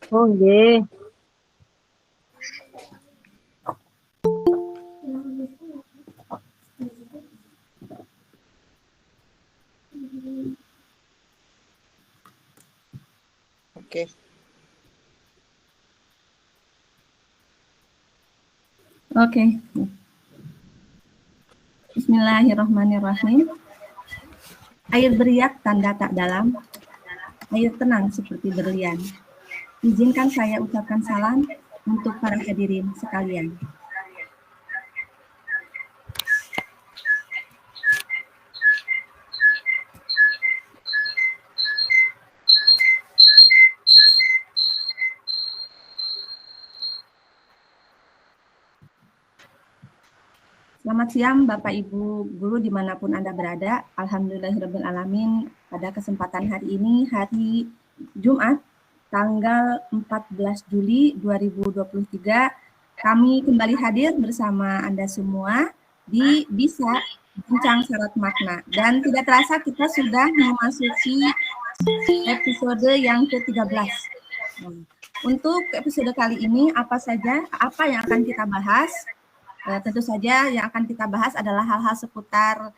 Oh nggih. Oke. Oke. Bismillahirrahmanirrahim. Air beriak tanda tak dalam, air tenang seperti berlian. Izinkan saya ucapkan salam untuk para hadirin sekalian. Selamat siang Bapak Ibu Guru dimanapun Anda berada. Alhamdulillahirrahmanirrahim. Pada kesempatan hari ini, hari Jumat, tanggal 14 Juli 2023, kami kembali hadir bersama Anda semua di Bisa Bincang Syarat Makna. Dan tidak terasa kita sudah memasuki episode yang ke-13. Untuk episode kali ini, apa yang akan kita bahas? Tentu saja yang akan kita bahas adalah hal-hal seputar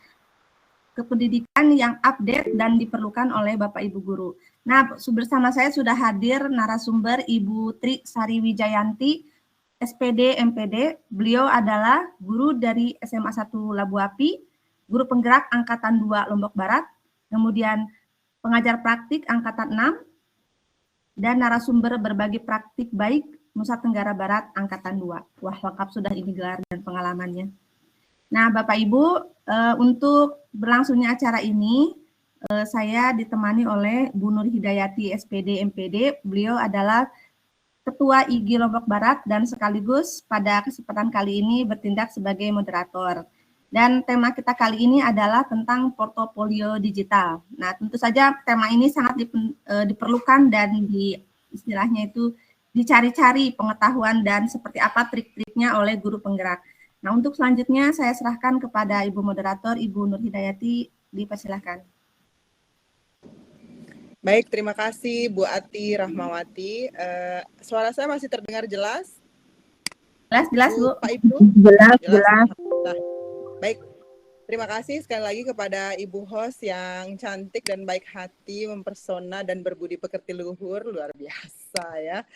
kependidikan yang update dan diperlukan oleh Bapak Ibu Guru. Nah, bersama saya sudah hadir narasumber Ibu Tri Sari Wijayanti, SPD MPD. Beliau adalah guru dari SMA 1 Labu Api, guru penggerak Angkatan 2 Lombok Barat, kemudian pengajar praktik Angkatan 6, dan narasumber berbagi praktik baik Nusa Tenggara Barat Angkatan 2. Wah, lengkap sudah ini gelar dan pengalamannya. Nah, Bapak Ibu, untuk berlangsungnya acara ini, saya ditemani oleh Bu Nur Hidayati, SPD MPD. Beliau adalah Ketua IG Lombok Barat dan sekaligus pada kesempatan kali ini bertindak sebagai moderator. Dan tema kita kali ini adalah tentang portofolio digital. Nah, tentu saja tema ini sangat diperlukan dan istilahnya itu dicari-cari pengetahuan dan seperti apa trik-triknya oleh guru penggerak. Nah, untuk selanjutnya saya serahkan kepada Ibu Moderator, Ibu Nur Hidayati, dipersilakan. Baik, terima kasih Bu Ati Rahmawati. Suara saya masih terdengar jelas? Jelas, Bu. Pak Ibnu? Jelas. Alhamdulillah. Baik, terima kasih sekali lagi kepada Ibu host yang cantik dan baik hati, mempersona dan berbudi pekerti luhur, luar biasa ya.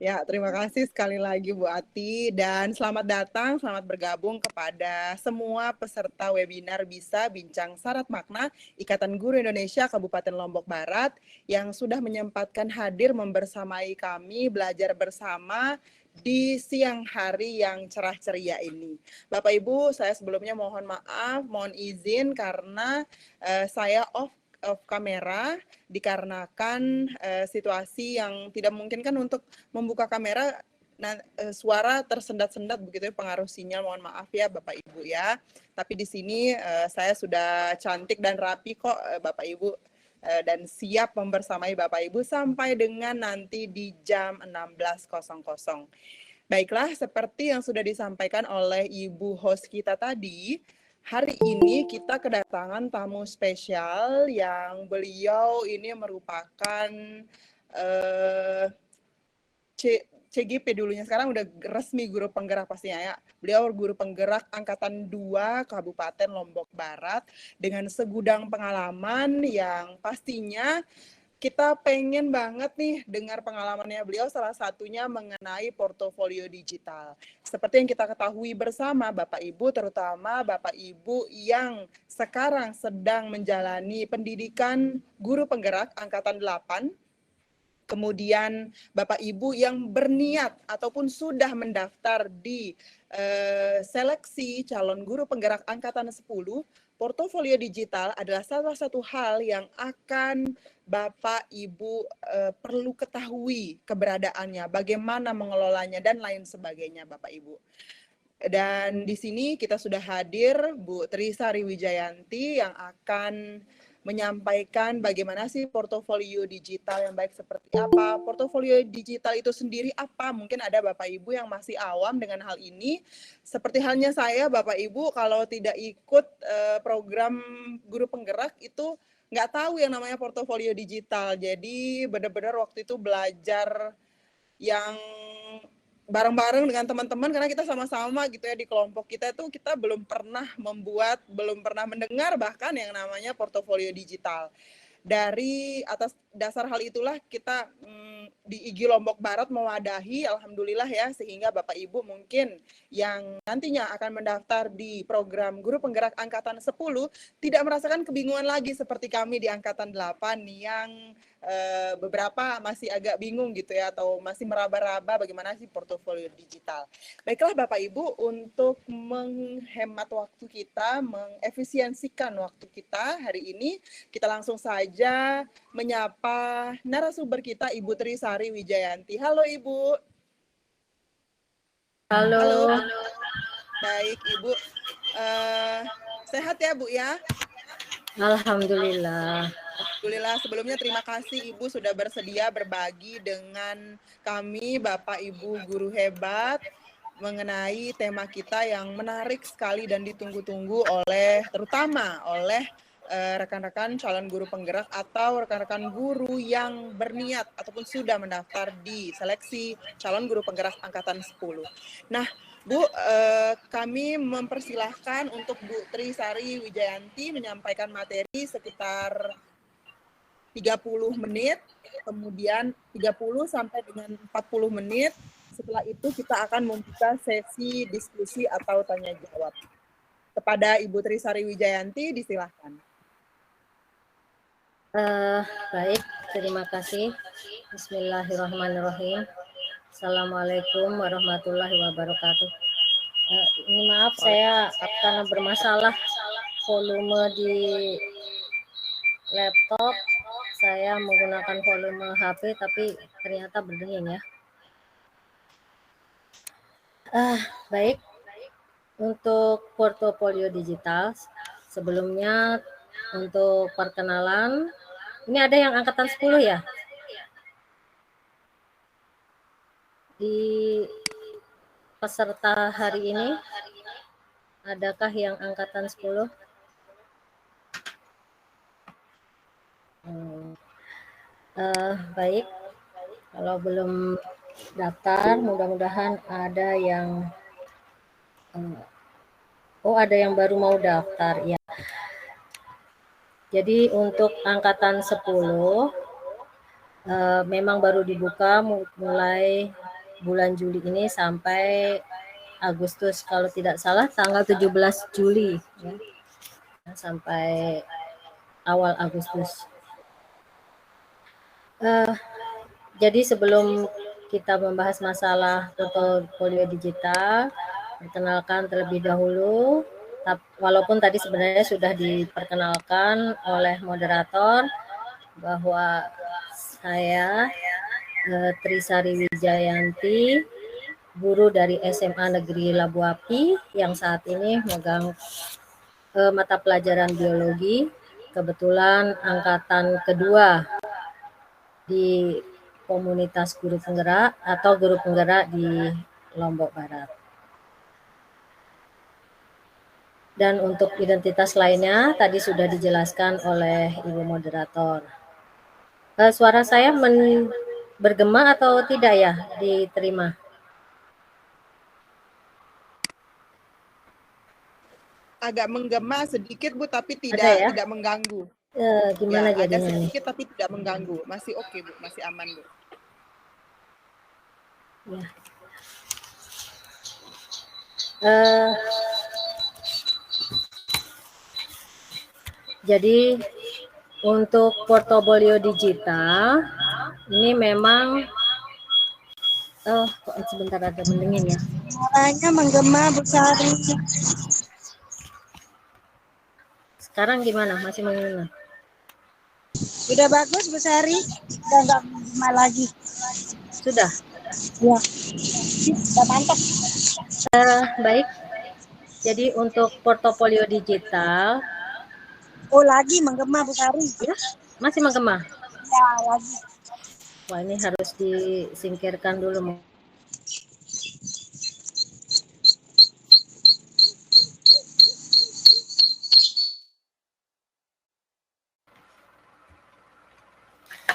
Ya, terima kasih sekali lagi Bu Ati dan selamat datang, selamat bergabung kepada semua peserta webinar Bisa Bincang Syarat Makna Ikatan Guru Indonesia Kabupaten Lombok Barat yang sudah menyempatkan hadir membersamai kami belajar bersama di siang hari yang cerah ceria ini. Bapak Ibu, saya sebelumnya mohon maaf, mohon izin karena saya off kamera dikarenakan situasi yang tidak memungkinkan untuk membuka kamera. Suara tersendat-sendat begitu ya, pengaruh sinyal, mohon maaf ya Bapak Ibu ya. Tapi di sini saya sudah cantik dan rapi kok Bapak Ibu dan siap membersamai Bapak Ibu sampai dengan nanti di jam 16.00. Baiklah, seperti yang sudah disampaikan oleh Ibu host kita tadi, hari ini kita kedatangan tamu spesial yang beliau ini merupakan CGP dulunya, sekarang udah resmi guru penggerak pastinya ya. Beliau guru penggerak Angkatan 2 Kabupaten Lombok Barat dengan segudang pengalaman yang pastinya kita pengen banget nih dengar pengalamannya beliau, salah satunya mengenai portofolio digital. Seperti yang kita ketahui bersama Bapak Ibu, terutama Bapak Ibu yang sekarang sedang menjalani pendidikan guru penggerak Angkatan 8, kemudian Bapak Ibu yang berniat ataupun sudah mendaftar di seleksi calon guru penggerak Angkatan 10, portofolio digital adalah salah satu hal yang akan Bapak Ibu perlu ketahui keberadaannya, bagaimana mengelolanya dan lain sebagainya Bapak Ibu. Dan di sini kita sudah hadir Bu Tri Sari Wijayanti yang akan menyampaikan bagaimana sih portofolio digital yang baik seperti apa. Portofolio digital itu sendiri apa? Mungkin ada Bapak Ibu yang masih awam dengan hal ini. Seperti halnya saya, Bapak Ibu, kalau tidak ikut program guru penggerak itu nggak tahu yang namanya portofolio digital. Jadi benar-benar waktu itu belajar yang bareng-bareng dengan teman-teman, karena kita sama-sama gitu ya di kelompok kita tuh kita belum pernah mendengar bahkan yang namanya portofolio digital. Dari atas dasar hal itulah kita di IGI Lombok Barat mewadahi, alhamdulillah ya, sehingga Bapak Ibu mungkin yang nantinya akan mendaftar di program Guru Penggerak Angkatan 10 tidak merasakan kebingungan lagi seperti kami di Angkatan 8 yang beberapa masih agak bingung gitu ya, atau masih meraba-raba bagaimana sih portofolio digital. Baiklah Bapak Ibu, untuk menghemat waktu kita, mengefisiensikan waktu kita hari ini, kita langsung saja menyapa narasumber kita, Ibu Trisari Wijayanti. Halo Ibu. Halo. Halo. Baik Ibu. Sehat ya Bu ya? Alhamdulillah. Alhamdulillah, sebelumnya terima kasih Ibu sudah bersedia berbagi dengan kami, Bapak Ibu guru hebat, mengenai tema kita yang menarik sekali dan ditunggu-tunggu terutama oleh rekan-rekan calon guru penggerak atau rekan-rekan guru yang berniat ataupun sudah mendaftar di seleksi calon guru penggerak angkatan 10. Nah, Bu, kami mempersilahkan untuk Bu Trisari Wijayanti menyampaikan materi sekitar 30 menit, kemudian 30 sampai dengan 40 menit. Setelah itu kita akan membuka sesi diskusi atau tanya jawab. Kepada Ibu Trisari Wijayanti, disilahkan. Baik, terima kasih. Bismillahirrahmanirrahim. Assalamualaikum warahmatullahi wabarakatuh. Ini maaf, saya karena bermasalah volume di laptop, saya menggunakan volume HP, tapi ternyata berdenging ya. Baik, untuk portofolio digital, sebelumnya untuk perkenalan, ini ada yang angkatan 10 ya? Di peserta hari ini, adakah yang angkatan 10? Baik, kalau belum daftar, mudah-mudahan ada yang ada yang baru mau daftar ya. Jadi untuk angkatan 10 memang baru dibuka mulai bulan Juli ini sampai Agustus, kalau tidak salah tanggal 17 Juli ya, sampai awal Agustus. Jadi sebelum kita membahas masalah portofolio digital, perkenalkan terlebih dahulu, walaupun tadi sebenarnya sudah diperkenalkan oleh moderator bahwa saya Trisari Wijayanti, guru dari SMA Negeri Labu Api yang saat ini megang mata pelajaran biologi, kebetulan angkatan kedua di komunitas guru penggerak atau guru penggerak di Lombok Barat. Dan untuk identitas lainnya tadi sudah dijelaskan oleh Ibu moderator. Suara saya bergema atau tidak ya diterima? Agak menggema sedikit Bu, tapi tidak mengganggu. Gimana ya, jadinya? Agak sedikit tapi tidak mengganggu. Masih oke Bu, masih aman Bu. Ya. Jadi untuk portofolio digital ini memang sebentar ada mendingin ya. Suaranya menggema Bu Sari. Sekarang gimana? Masih menggema? Sudah bagus Bu Sari. Sudah nggak menggema lagi. Sudah? Ya. Sudah mantap. Baik. Jadi untuk portofolio digital. Oh lagi menggema Bu Sari. Ya, masih menggema? Ya lagi. Wah ini harus disingkirkan dulu.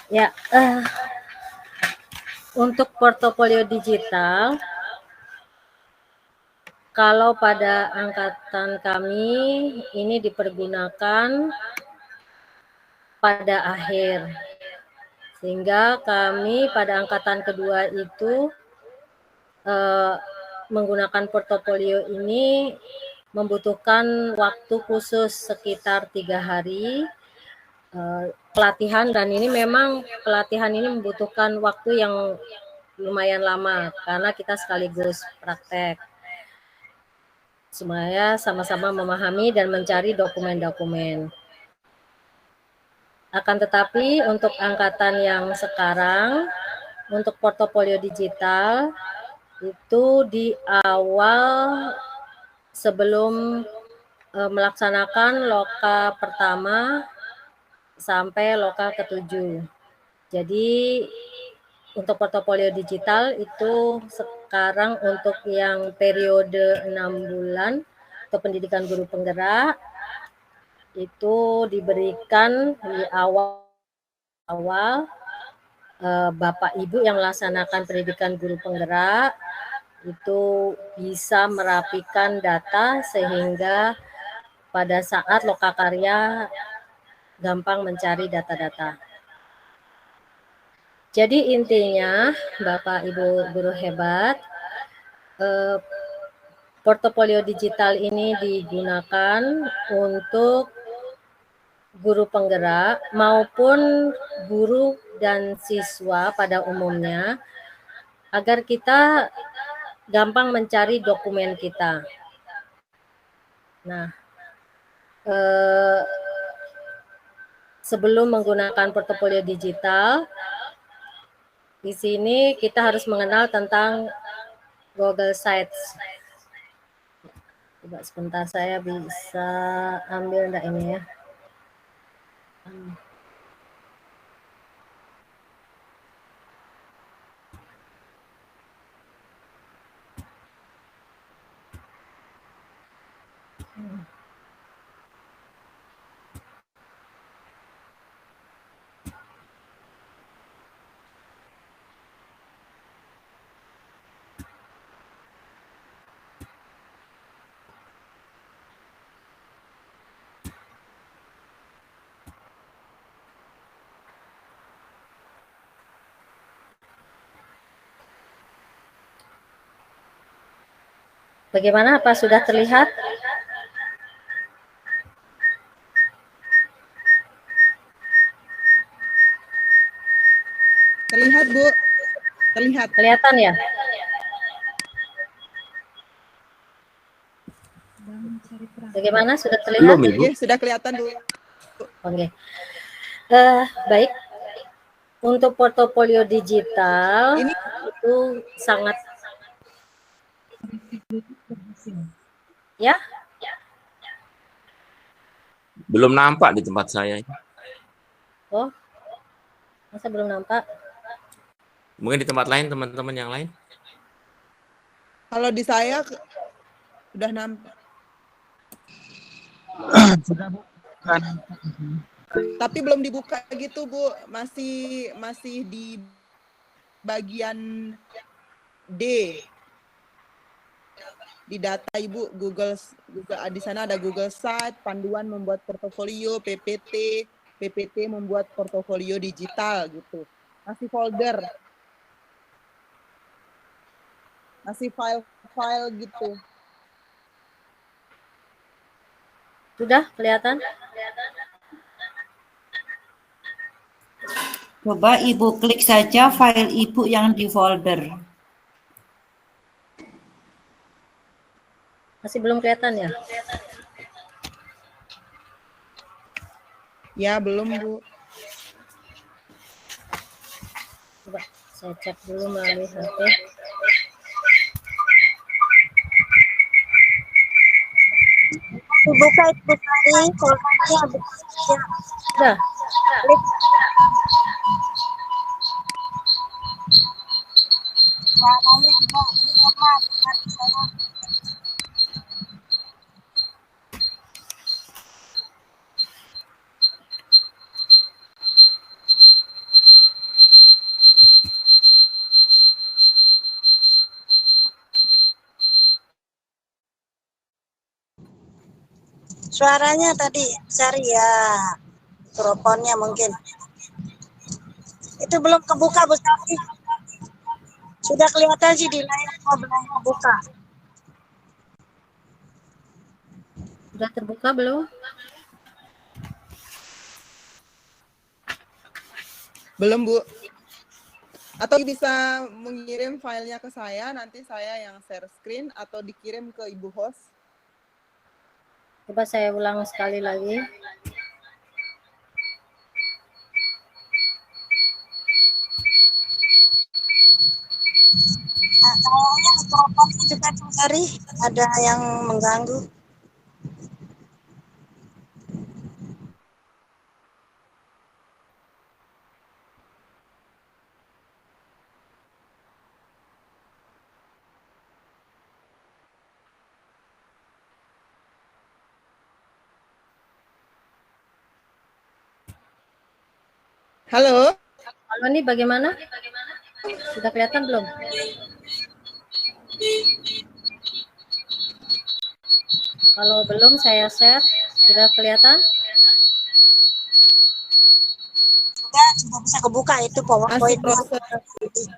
Ya, Untuk portofolio digital, kalau pada angkatan kami ini dipergunakan pada akhir, sehingga kami pada angkatan kedua itu menggunakan portofolio ini membutuhkan waktu khusus sekitar 3 hari pelatihan, dan ini memang pelatihan ini membutuhkan waktu yang lumayan lama karena kita sekaligus praktek supaya sama-sama memahami dan mencari dokumen-dokumen. Akan tetapi untuk angkatan yang sekarang, untuk portofolio digital itu di awal sebelum melaksanakan loka pertama sampai loka ke-7. Jadi untuk portofolio digital itu sekarang untuk yang periode 6 bulan untuk pendidikan guru penggerak itu diberikan di awal Bapak Ibu yang melaksanakan pendidikan guru penggerak itu bisa merapikan data sehingga pada saat lokakarya gampang mencari data-data. Jadi intinya Bapak Ibu guru hebat, portofolio digital ini digunakan untuk guru penggerak maupun guru dan siswa pada umumnya agar kita gampang mencari dokumen kita. Nah, sebelum menggunakan portofolio digital, di sini kita harus mengenal tentang Google Sites. Coba sebentar, saya bisa ambil enggak ini ya. Bagaimana, apa sudah terlihat? Terlihat, Bu. Terlihat. Kelihatan ya? Bagaimana, sudah terlihat? Belum, Ibu. Oke, sudah kelihatan, Bu. Oke. Baik. Untuk portofolio digital Ini itu sangat ya, Belum nampak di tempat saya. oh, masa belum nampak? Mungkin di tempat lain, teman-teman yang lain. kalau di saya udah nampak. Tapi belum dibuka gitu, Bu. Masih di bagian D. Di data Ibu, Google di sana ada Google Site, panduan membuat portofolio, PPT membuat portofolio digital gitu. Masih folder. Masih file-file gitu. Sudah kelihatan? Coba Ibu klik saja file Ibu yang di folder. Masih belum kelihatan ya? Ya, belum, Bu. Coba saya cek dulu melalui HP. Dibuka itu tadi, foldernya buka. Sudah. Klik. Caranya juga sama dengan saya. Suaranya tadi Sari ya, mikrofonnya mungkin. Itu belum kebuka Bu Sari. Sudah kelihatan sih di layar kok belum kebuka. Sudah terbuka belum? Belum, Bu. Atau bisa mengirim filenya ke saya, nanti saya yang share screen atau dikirim ke Ibu host. Coba saya ulang sekali lagi. Nah, kayaknya mikrofonnya juga Bu Sari ada yang mengganggu. Halo? Halo nih bagaimana? Sudah kelihatan belum? Kalau belum saya share, sudah kelihatan? Sudah bisa kebuka itu Masih PowerPoint-nya. proses.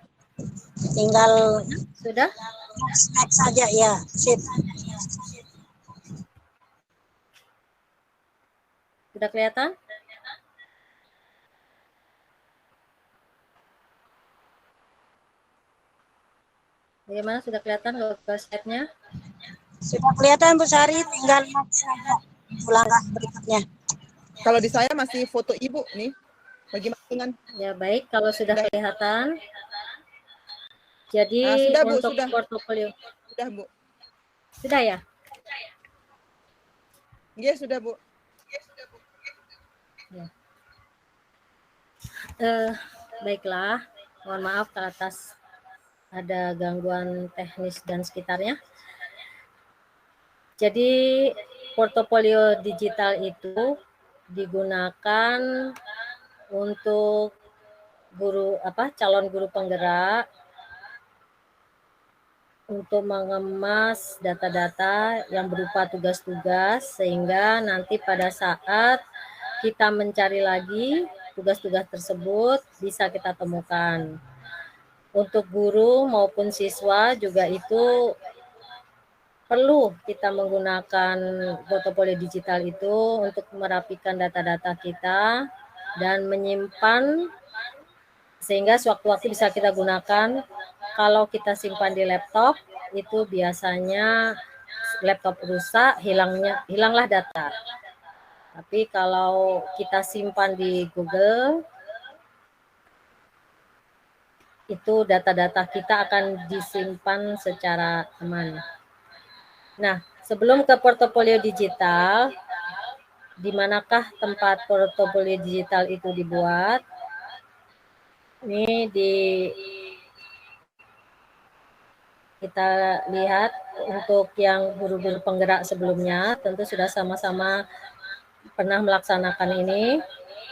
Tinggal Sudah? next saja ya. Sip. Sudah kelihatan? Bagaimana, sudah kelihatan Google Slide-nya? Sudah kelihatan Bu Sari, tinggal next saja. Langkah berikutnya. Kalau di saya masih foto Ibu nih. Bagaimana dengan? Ya baik, kalau sudah kelihatan. Jadi Nah, sudah, Bu, untuk sudah. portofolio. Sudah, Bu. Sudah ya? Iya, sudah, Bu. Ya. Baiklah, mohon maaf atas ada gangguan teknis dan sekitarnya. Jadi portofolio digital itu digunakan untuk calon guru penggerak untuk mengemas data-data yang berupa tugas-tugas, sehingga nanti pada saat kita mencari lagi tugas-tugas tersebut bisa kita temukan. Untuk guru maupun siswa juga itu perlu kita menggunakan portofolio digital itu untuk merapikan data-data kita dan menyimpan sehingga sewaktu-waktu bisa kita gunakan. Kalau kita simpan di laptop itu biasanya laptop rusak, hilanglah data. Tapi kalau kita simpan di Google, itu data-data kita akan disimpan secara aman. Nah, sebelum ke portofolio digital, di manakah tempat portofolio digital itu dibuat? Ini kita lihat untuk yang guru-guru penggerak sebelumnya, tentu sudah sama-sama pernah melaksanakan ini.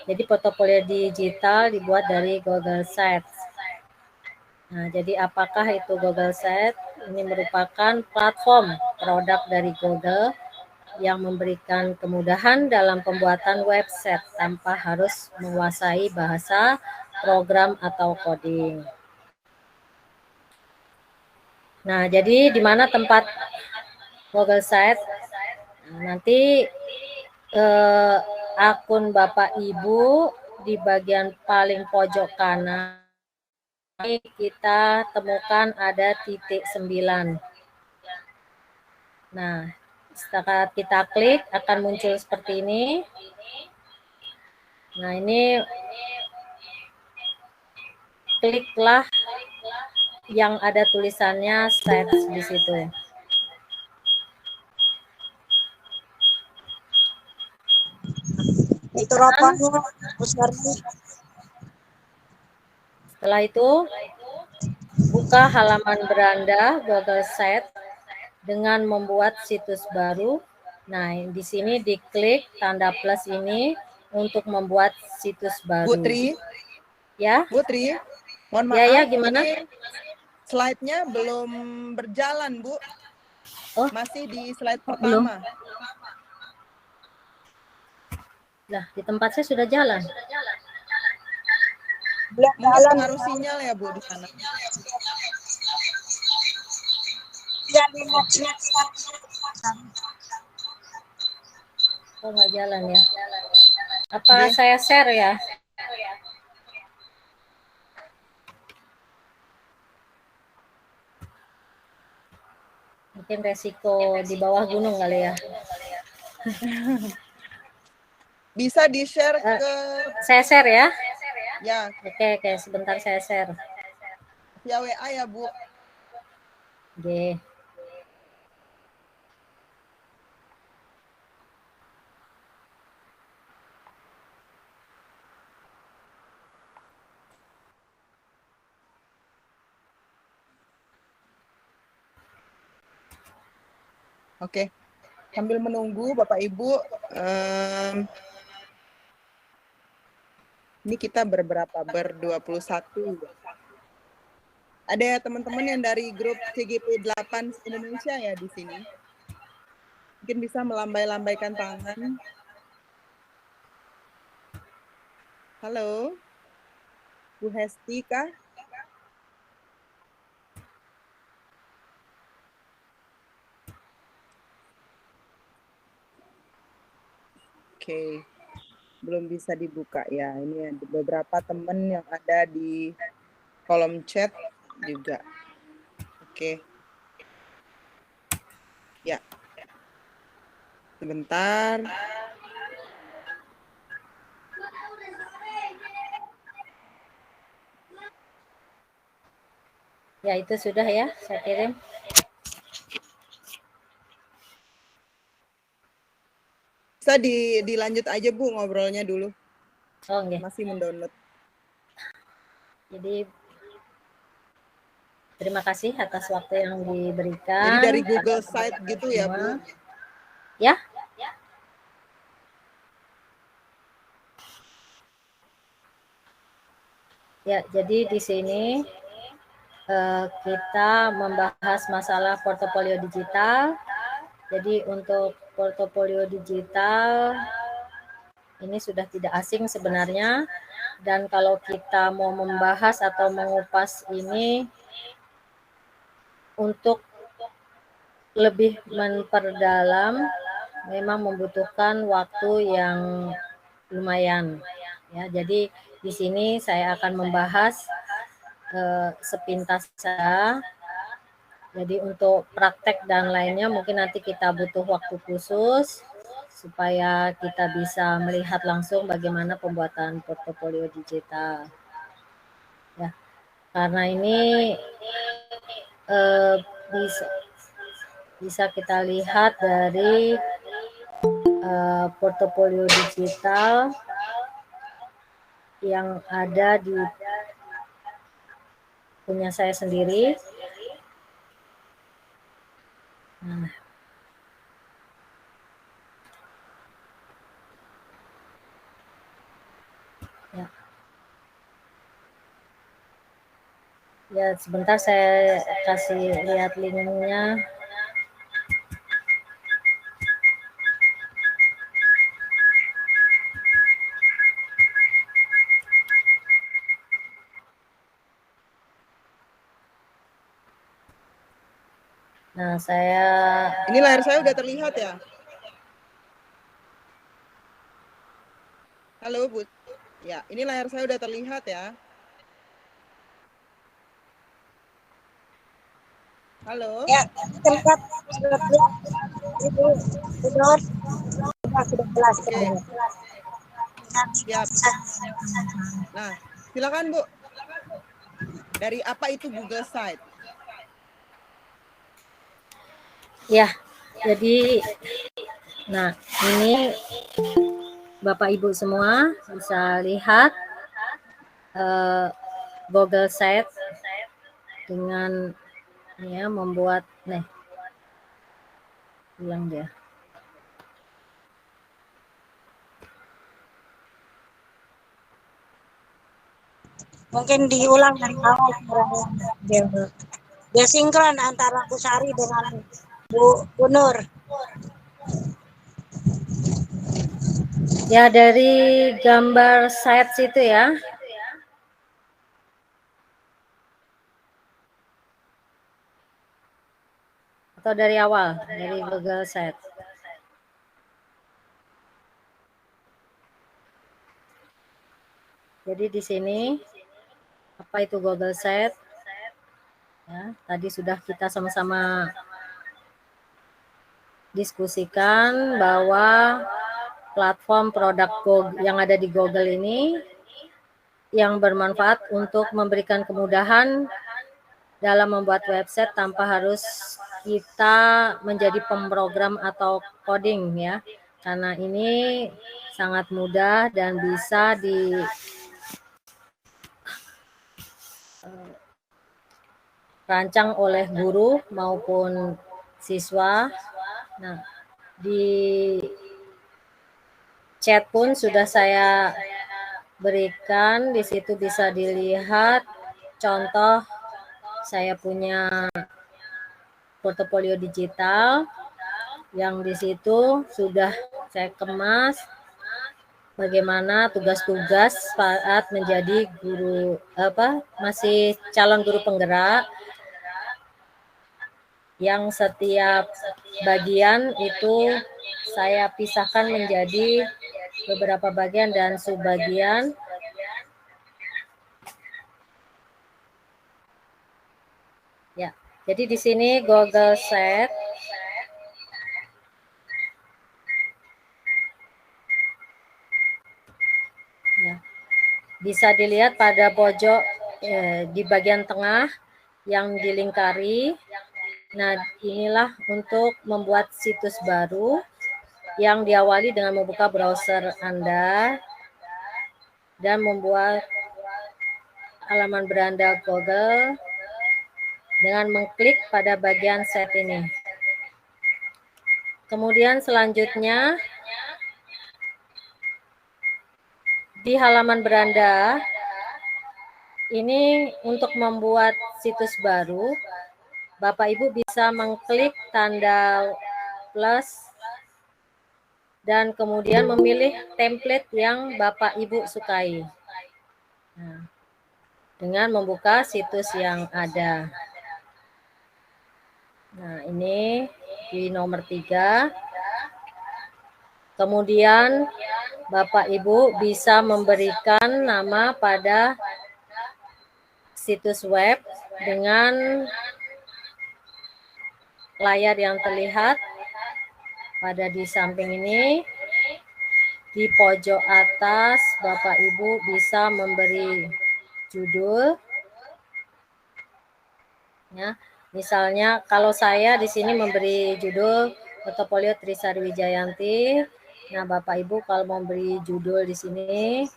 Jadi portofolio digital dibuat dari Google Sites. Nah, jadi apakah itu Google Sites? Ini merupakan platform produk dari Google yang memberikan kemudahan dalam pembuatan website tanpa harus menguasai bahasa, program, atau coding. Nah, jadi di mana tempat Google Sites? Nah, nanti akun Bapak Ibu di bagian paling pojok kanan kita temukan ada titik 9. Nah, saat kita klik akan muncul seperti ini. Nah, ini kliklah yang ada tulisannya sites di situ. Mikrofonnya Bu Sari. Setelah itu, buka halaman beranda Google Sites dengan membuat situs baru. Nah, di sini diklik tanda plus ini untuk membuat situs baru. Bu Tri? Ya? Bu Tri, mohon maaf. Ya, gimana? Ini slide-nya belum berjalan, Bu. Oh, masih di slide pertama. Nah, di tempat saya sudah jalan. Belum Mungkin jalan. pengaruh sinyal ya Bu di sana. Ya, net. Oh, nggak jalan ya. Apa saya share ya? Mungkin resiko di bawah gunung kali ya. Bisa di-share ke Saya share ya. ya Oke, sebentar saya share. via WA ya Bu. Oke. Oke. Sambil menunggu Bapak Ibu, ini kita berberapa? Ber-21. Ada teman-teman yang dari grup CGP 8 Indonesia ya di sini. Mungkin bisa melambai-lambaikan tangan. Halo, Bu Hesti kah? Oke, belum bisa dibuka ya. Ini ada beberapa teman yang ada di kolom chat juga. Oke. Ya. Sebentar. Ya, itu sudah ya, saya kirim. Bisa dilanjut aja Bu ngobrolnya dulu. Oh, okay. Masih mendownload. Jadi terima kasih atas waktu yang diberikan. Jadi dari Google Site gitu ya Bu? Ya. Ya, jadi di sini kita membahas masalah portofolio digital. Jadi untuk portofolio digital ini sudah tidak asing sebenarnya, dan kalau kita mau membahas atau mengupas ini untuk lebih memperdalam memang membutuhkan waktu yang lumayan ya. Jadi di sini saya akan membahas sepintas saja. Jadi untuk praktek dan lainnya mungkin nanti kita butuh waktu khusus supaya kita bisa melihat langsung bagaimana pembuatan portofolio digital. Ya, karena ini bisa kita lihat dari portofolio digital yang ada di punya saya sendiri. Nah, ya. Ya, sebentar saya kasih lihat linknya. Nah, ini layar saya udah terlihat ya? Halo, Bu. Ya, ini layar saya udah terlihat ya? Halo? Ya, tempat sudah jelas. Oke. Siap. Nah, silakan Bu. Dari apa itu Google Site? Ya, jadi nah ini Bapak Ibu semua bisa lihat Google Site dengan ya membuat ulang dia. Mungkin diulang dari awal dia sinkron antara Bu Sari dengan Bu Nur. Ya, dari gambar sites itu ya. Atau dari awal, dari Google Sites. Jadi di sini apa itu Google Sites? Ya, tadi sudah kita sama-sama diskusikan bahwa platform produk yang ada di Google ini yang bermanfaat untuk memberikan kemudahan dalam membuat website tanpa harus kita menjadi pemrogram atau coding ya. Karena ini sangat mudah dan bisa dirancang oleh guru maupun siswa. Nah, di chat pun sudah saya berikan, di situ bisa dilihat contoh saya punya portofolio digital yang di situ sudah saya kemas bagaimana tugas-tugas saat menjadi guru masih calon guru penggerak, yang setiap bagian itu saya pisahkan menjadi beberapa bagian dan subbagian. Ya, jadi di sini Google Sheet. Ya, bisa dilihat pada pojok di bagian tengah yang dilingkari. Nah, inilah untuk membuat situs baru yang diawali dengan membuka browser Anda dan membuat halaman beranda Google dengan mengklik pada bagian set ini. Kemudian selanjutnya di halaman beranda ini untuk membuat situs baru, Bapak Ibu bisa mengklik tanda plus dan kemudian memilih template yang Bapak Ibu sukai. Nah, dengan membuka situs yang ada. Nah, ini di nomor 3. Kemudian Bapak Ibu bisa memberikan nama pada situs web dengan layar yang terlihat pada di samping ini. Di pojok atas Bapak Ibu bisa memberi judul. Ya, misalnya kalau saya di sini memberi judul portofolio Trisari Wijayanti. Nah, Bapak Ibu kalau memberi judul di sini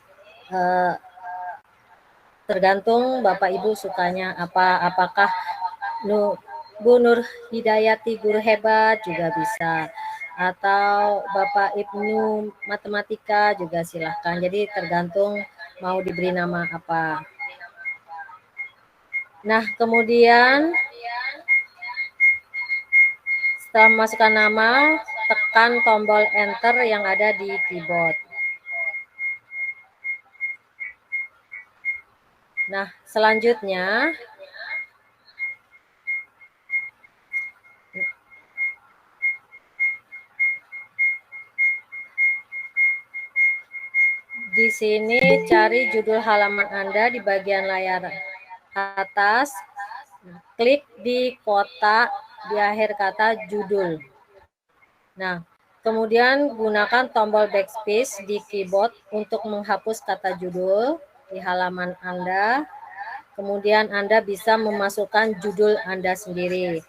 tergantung Bapak Ibu sukanya apa, apakah Bu Nur Hidayati guru hebat juga bisa, atau Bapak Ibnu matematika juga silahkan. Jadi tergantung mau diberi nama apa. Nah, kemudian setelah memasukkan nama, tekan tombol enter yang ada di keyboard. Nah, selanjutnya di sini cari judul halaman Anda di bagian layar atas. Klik di kotak di akhir kata judul. Nah, kemudian gunakan tombol backspace di keyboard untuk menghapus kata judul di halaman Anda. Kemudian Anda bisa memasukkan judul Anda sendiri.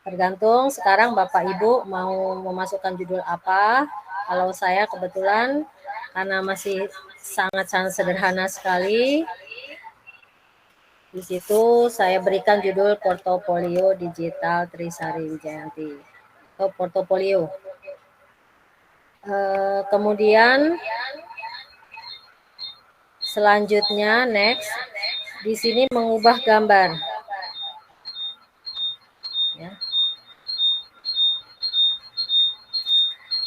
Tergantung sekarang Bapak Ibu mau memasukkan judul apa. Kalau saya kebetulan karena masih sangat-sangat sederhana sekali, di situ saya berikan judul portofolio digital Trisari Wijayanti atau portofolio. Kemudian selanjutnya next, di sini mengubah gambar. Ya.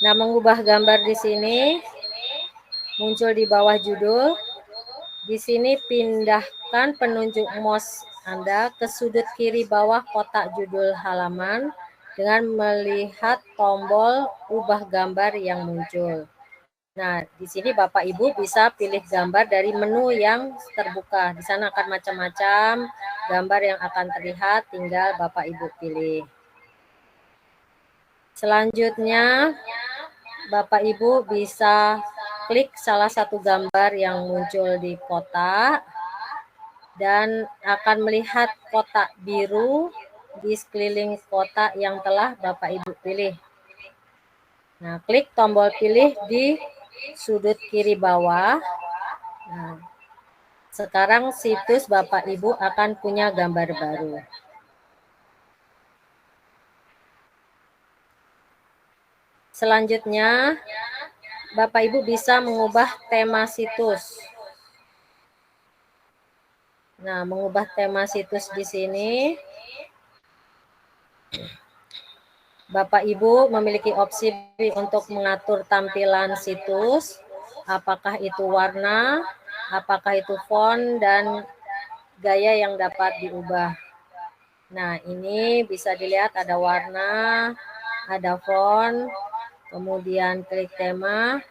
Nah, mengubah gambar di sini muncul di bawah judul. Di sini pindahkan penunjuk mouse Anda ke sudut kiri bawah kotak judul halaman dengan melihat tombol ubah gambar yang muncul. Nah, di sini Bapak Ibu bisa pilih gambar dari menu yang terbuka. Di sana akan macam-macam gambar yang akan terlihat, tinggal Bapak Ibu pilih. Selanjutnya, Bapak Ibu bisa klik salah satu gambar yang muncul di kotak dan akan melihat kotak biru di sekeliling kotak yang telah Bapak Ibu pilih. Nah, klik tombol pilih di sudut kiri bawah. Nah, sekarang situs Bapak Ibu akan punya gambar baru. Selanjutnya, Bapak Ibu bisa mengubah tema situs. Nah, mengubah tema situs di sini, Bapak Ibu memiliki opsi untuk mengatur tampilan situs, apakah itu warna, apakah itu font, dan gaya yang dapat diubah. Nah, ini bisa dilihat ada warna, ada font, kemudian klik tema,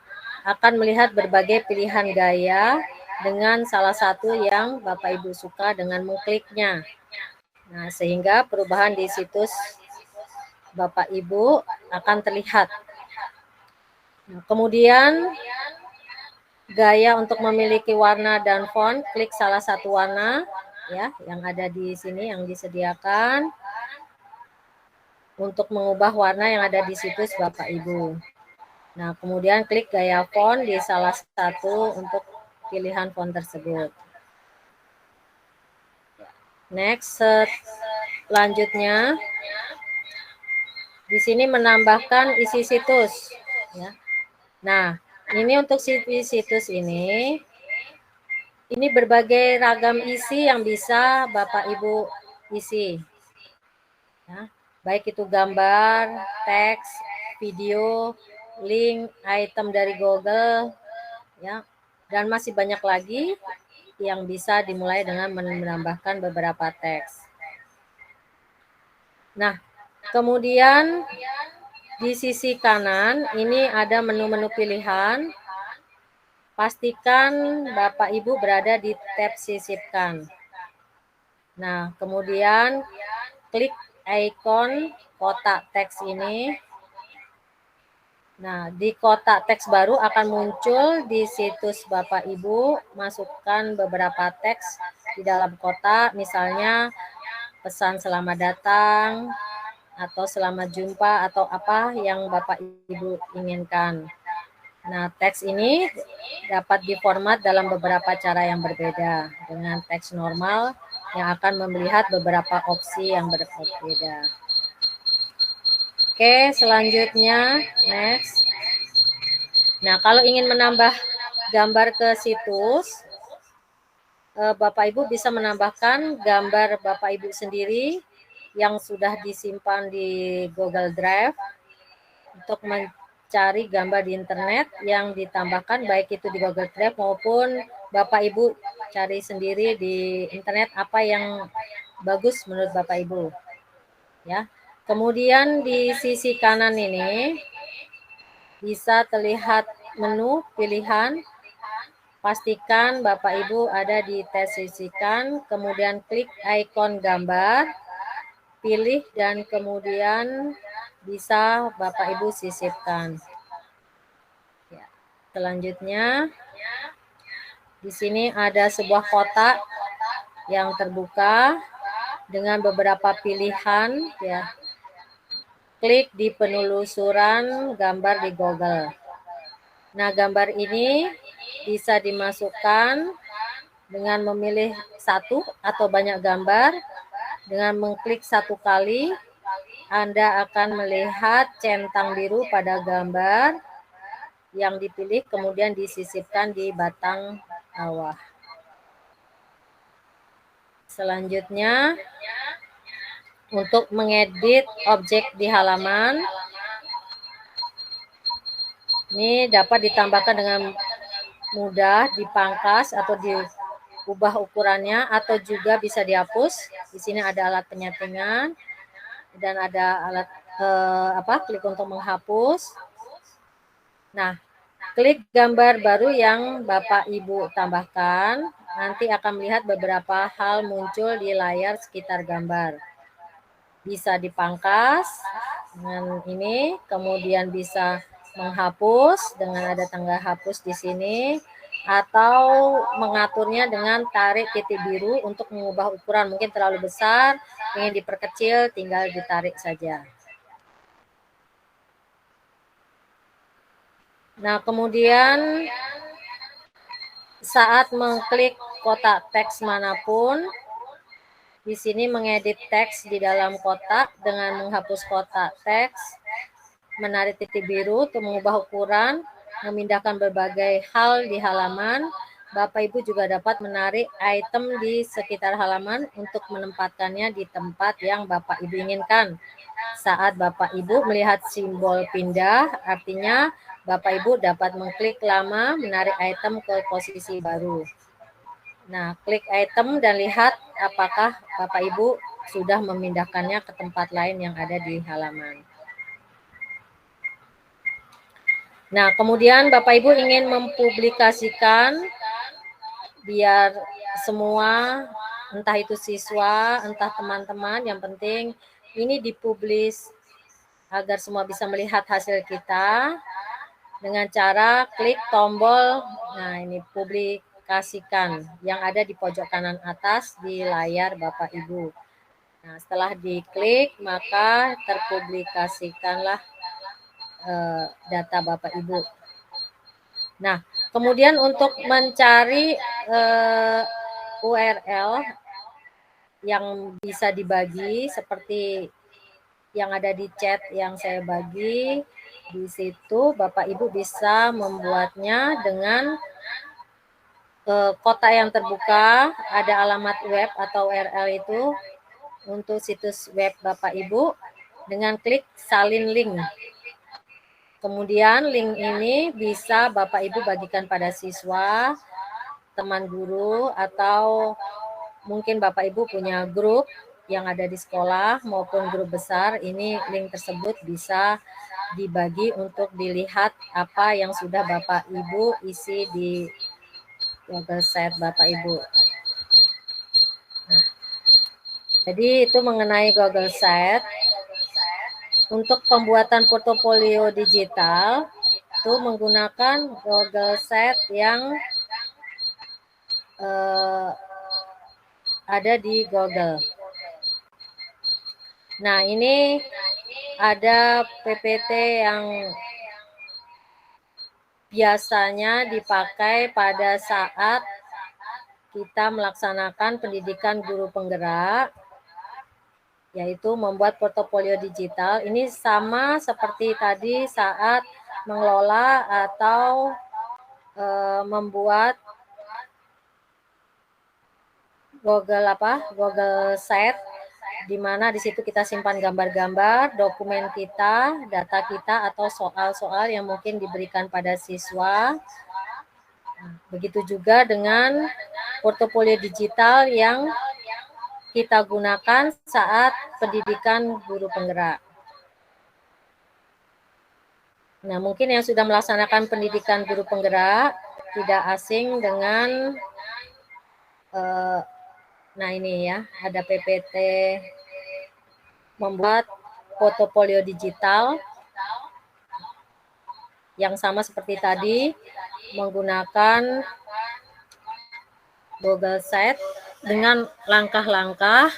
akan melihat berbagai pilihan gaya dengan salah satu yang Bapak Ibu suka dengan mengkliknya. Nah, sehingga perubahan di situs Bapak Ibu akan terlihat. Nah, kemudian gaya untuk memiliki warna dan font, klik salah satu warna ya yang ada di sini yang disediakan untuk mengubah warna yang ada di situs Bapak Ibu. Nah, kemudian klik gaya font di salah satu untuk pilihan font tersebut. Next, selanjutnya di sini menambahkan isi situs ya. Nah, ini untuk situs ini berbagai ragam isi yang bisa Bapak Ibu isi. Ya, baik itu gambar, teks, video, link, item dari Google, ya, dan masih banyak lagi yang bisa dimulai dengan menambahkan beberapa teks. Nah, kemudian di sisi kanan ini ada menu-menu pilihan. Pastikan Bapak Ibu berada di tab sisipkan. Nah, kemudian klik ikon kotak teks ini. Nah, di kotak teks baru akan muncul di situs Bapak Ibu, masukkan beberapa teks di dalam kotak, misalnya pesan selamat datang, atau selamat jumpa, atau apa yang Bapak Ibu inginkan. Nah, teks ini dapat diformat dalam beberapa cara yang berbeda, dengan teks normal yang akan melihat beberapa opsi yang berbeda. Oke, selanjutnya, next. Nah, kalau ingin menambah gambar ke situs, Bapak Ibu bisa menambahkan gambar Bapak Ibu sendiri yang sudah disimpan di Google Drive untuk mencari gambar di internet yang ditambahkan, baik itu di Google Drive maupun Bapak Ibu cari sendiri di internet apa yang bagus menurut Bapak Ibu. Ya. Kemudian di sisi kanan ini bisa terlihat menu pilihan. Pastikan Bapak Ibu ada di tab sisipkan, kemudian klik ikon gambar, pilih dan kemudian bisa Bapak Ibu sisipkan. Ya. Selanjutnya di sini ada sebuah kotak yang terbuka dengan beberapa pilihan ya. Klik di penelusuran gambar di Google. Nah, gambar ini bisa dimasukkan dengan memilih satu atau banyak gambar. Dengan mengklik satu kali, Anda akan melihat centang biru pada gambar yang dipilih, kemudian disisipkan di batang bawah. Selanjutnya, untuk mengedit objek di halaman, ini dapat ditambahkan dengan mudah dipangkas atau diubah ukurannya atau juga bisa dihapus. Di sini ada alat penyetingan dan ada alat klik untuk menghapus. Nah, klik gambar baru yang Bapak Ibu tambahkan, nanti akan melihat beberapa hal muncul di layar sekitar gambar. Bisa dipangkas dengan ini, kemudian bisa menghapus dengan ada tangga hapus di sini, atau mengaturnya dengan tarik titik biru untuk mengubah ukuran. Mungkin terlalu besar, ingin diperkecil, tinggal ditarik saja. Nah, kemudian saat mengklik kotak teks manapun, di sini mengedit teks di dalam kotak dengan menghapus kotak teks, menarik titik biru untuk mengubah ukuran, memindahkan berbagai hal di halaman. Bapak Ibu juga dapat menarik item di sekitar halaman untuk menempatkannya di tempat yang Bapak Ibu inginkan. Saat Bapak Ibu melihat simbol pindah, artinya Bapak Ibu dapat mengklik lama, menarik item ke posisi baru. Nah, klik item dan lihat apakah Bapak Ibu sudah memindahkannya ke tempat lain yang ada di halaman. Nah, kemudian Bapak Ibu ingin mempublikasikan biar semua, entah itu siswa, entah teman-teman, yang penting ini dipublis agar semua bisa melihat hasil kita dengan cara klik tombol, nah ini publikasikan yang ada di pojok kanan atas di layar Bapak Ibu. Nah, setelah diklik maka terpublikasikanlah data Bapak Ibu. Nah, kemudian untuk mencari URL yang bisa dibagi seperti yang ada di chat yang saya bagi, di situ Bapak Ibu bisa membuatnya dengan kotak yang terbuka, ada alamat web atau URL itu untuk situs web Bapak Ibu dengan klik salin link. Kemudian link ini bisa Bapak Ibu bagikan pada siswa, teman guru, atau mungkin Bapak Ibu punya grup yang ada di sekolah maupun grup besar, ini link tersebut bisa dibagi untuk dilihat apa yang sudah Bapak Ibu isi di Google Sheet Bapak Ibu. Nah, jadi itu mengenai Google Sheet. Untuk pembuatan portofolio digital itu menggunakan Google Sheet yang ada di Google. Nah, ini ada PPT yang biasanya dipakai pada saat kita melaksanakan pendidikan guru penggerak, yaitu membuat portofolio digital. Ini sama seperti tadi saat mengelola atau membuat Google Sheet, di mana di situ kita simpan gambar-gambar, dokumen kita, data kita, atau soal-soal yang mungkin diberikan pada siswa. Nah, begitu juga dengan portofolio digital yang kita gunakan saat pendidikan guru penggerak. Nah, mungkin yang sudah melaksanakan pendidikan guru penggerak tidak asing dengan nah ini ya, ada PPT membuat portofolio digital yang sama seperti tadi, menggunakan Google Sheet dengan langkah-langkah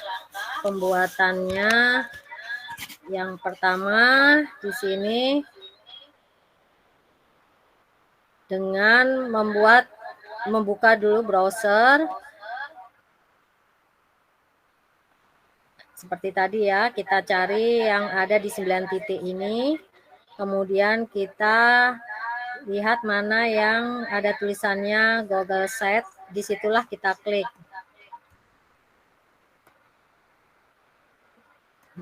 pembuatannya. Yang pertama di sini dengan membuka dulu browser. Seperti tadi ya, kita cari yang ada di 9 titik ini. Kemudian kita lihat mana yang ada tulisannya Google Sheet, disitulah kita klik.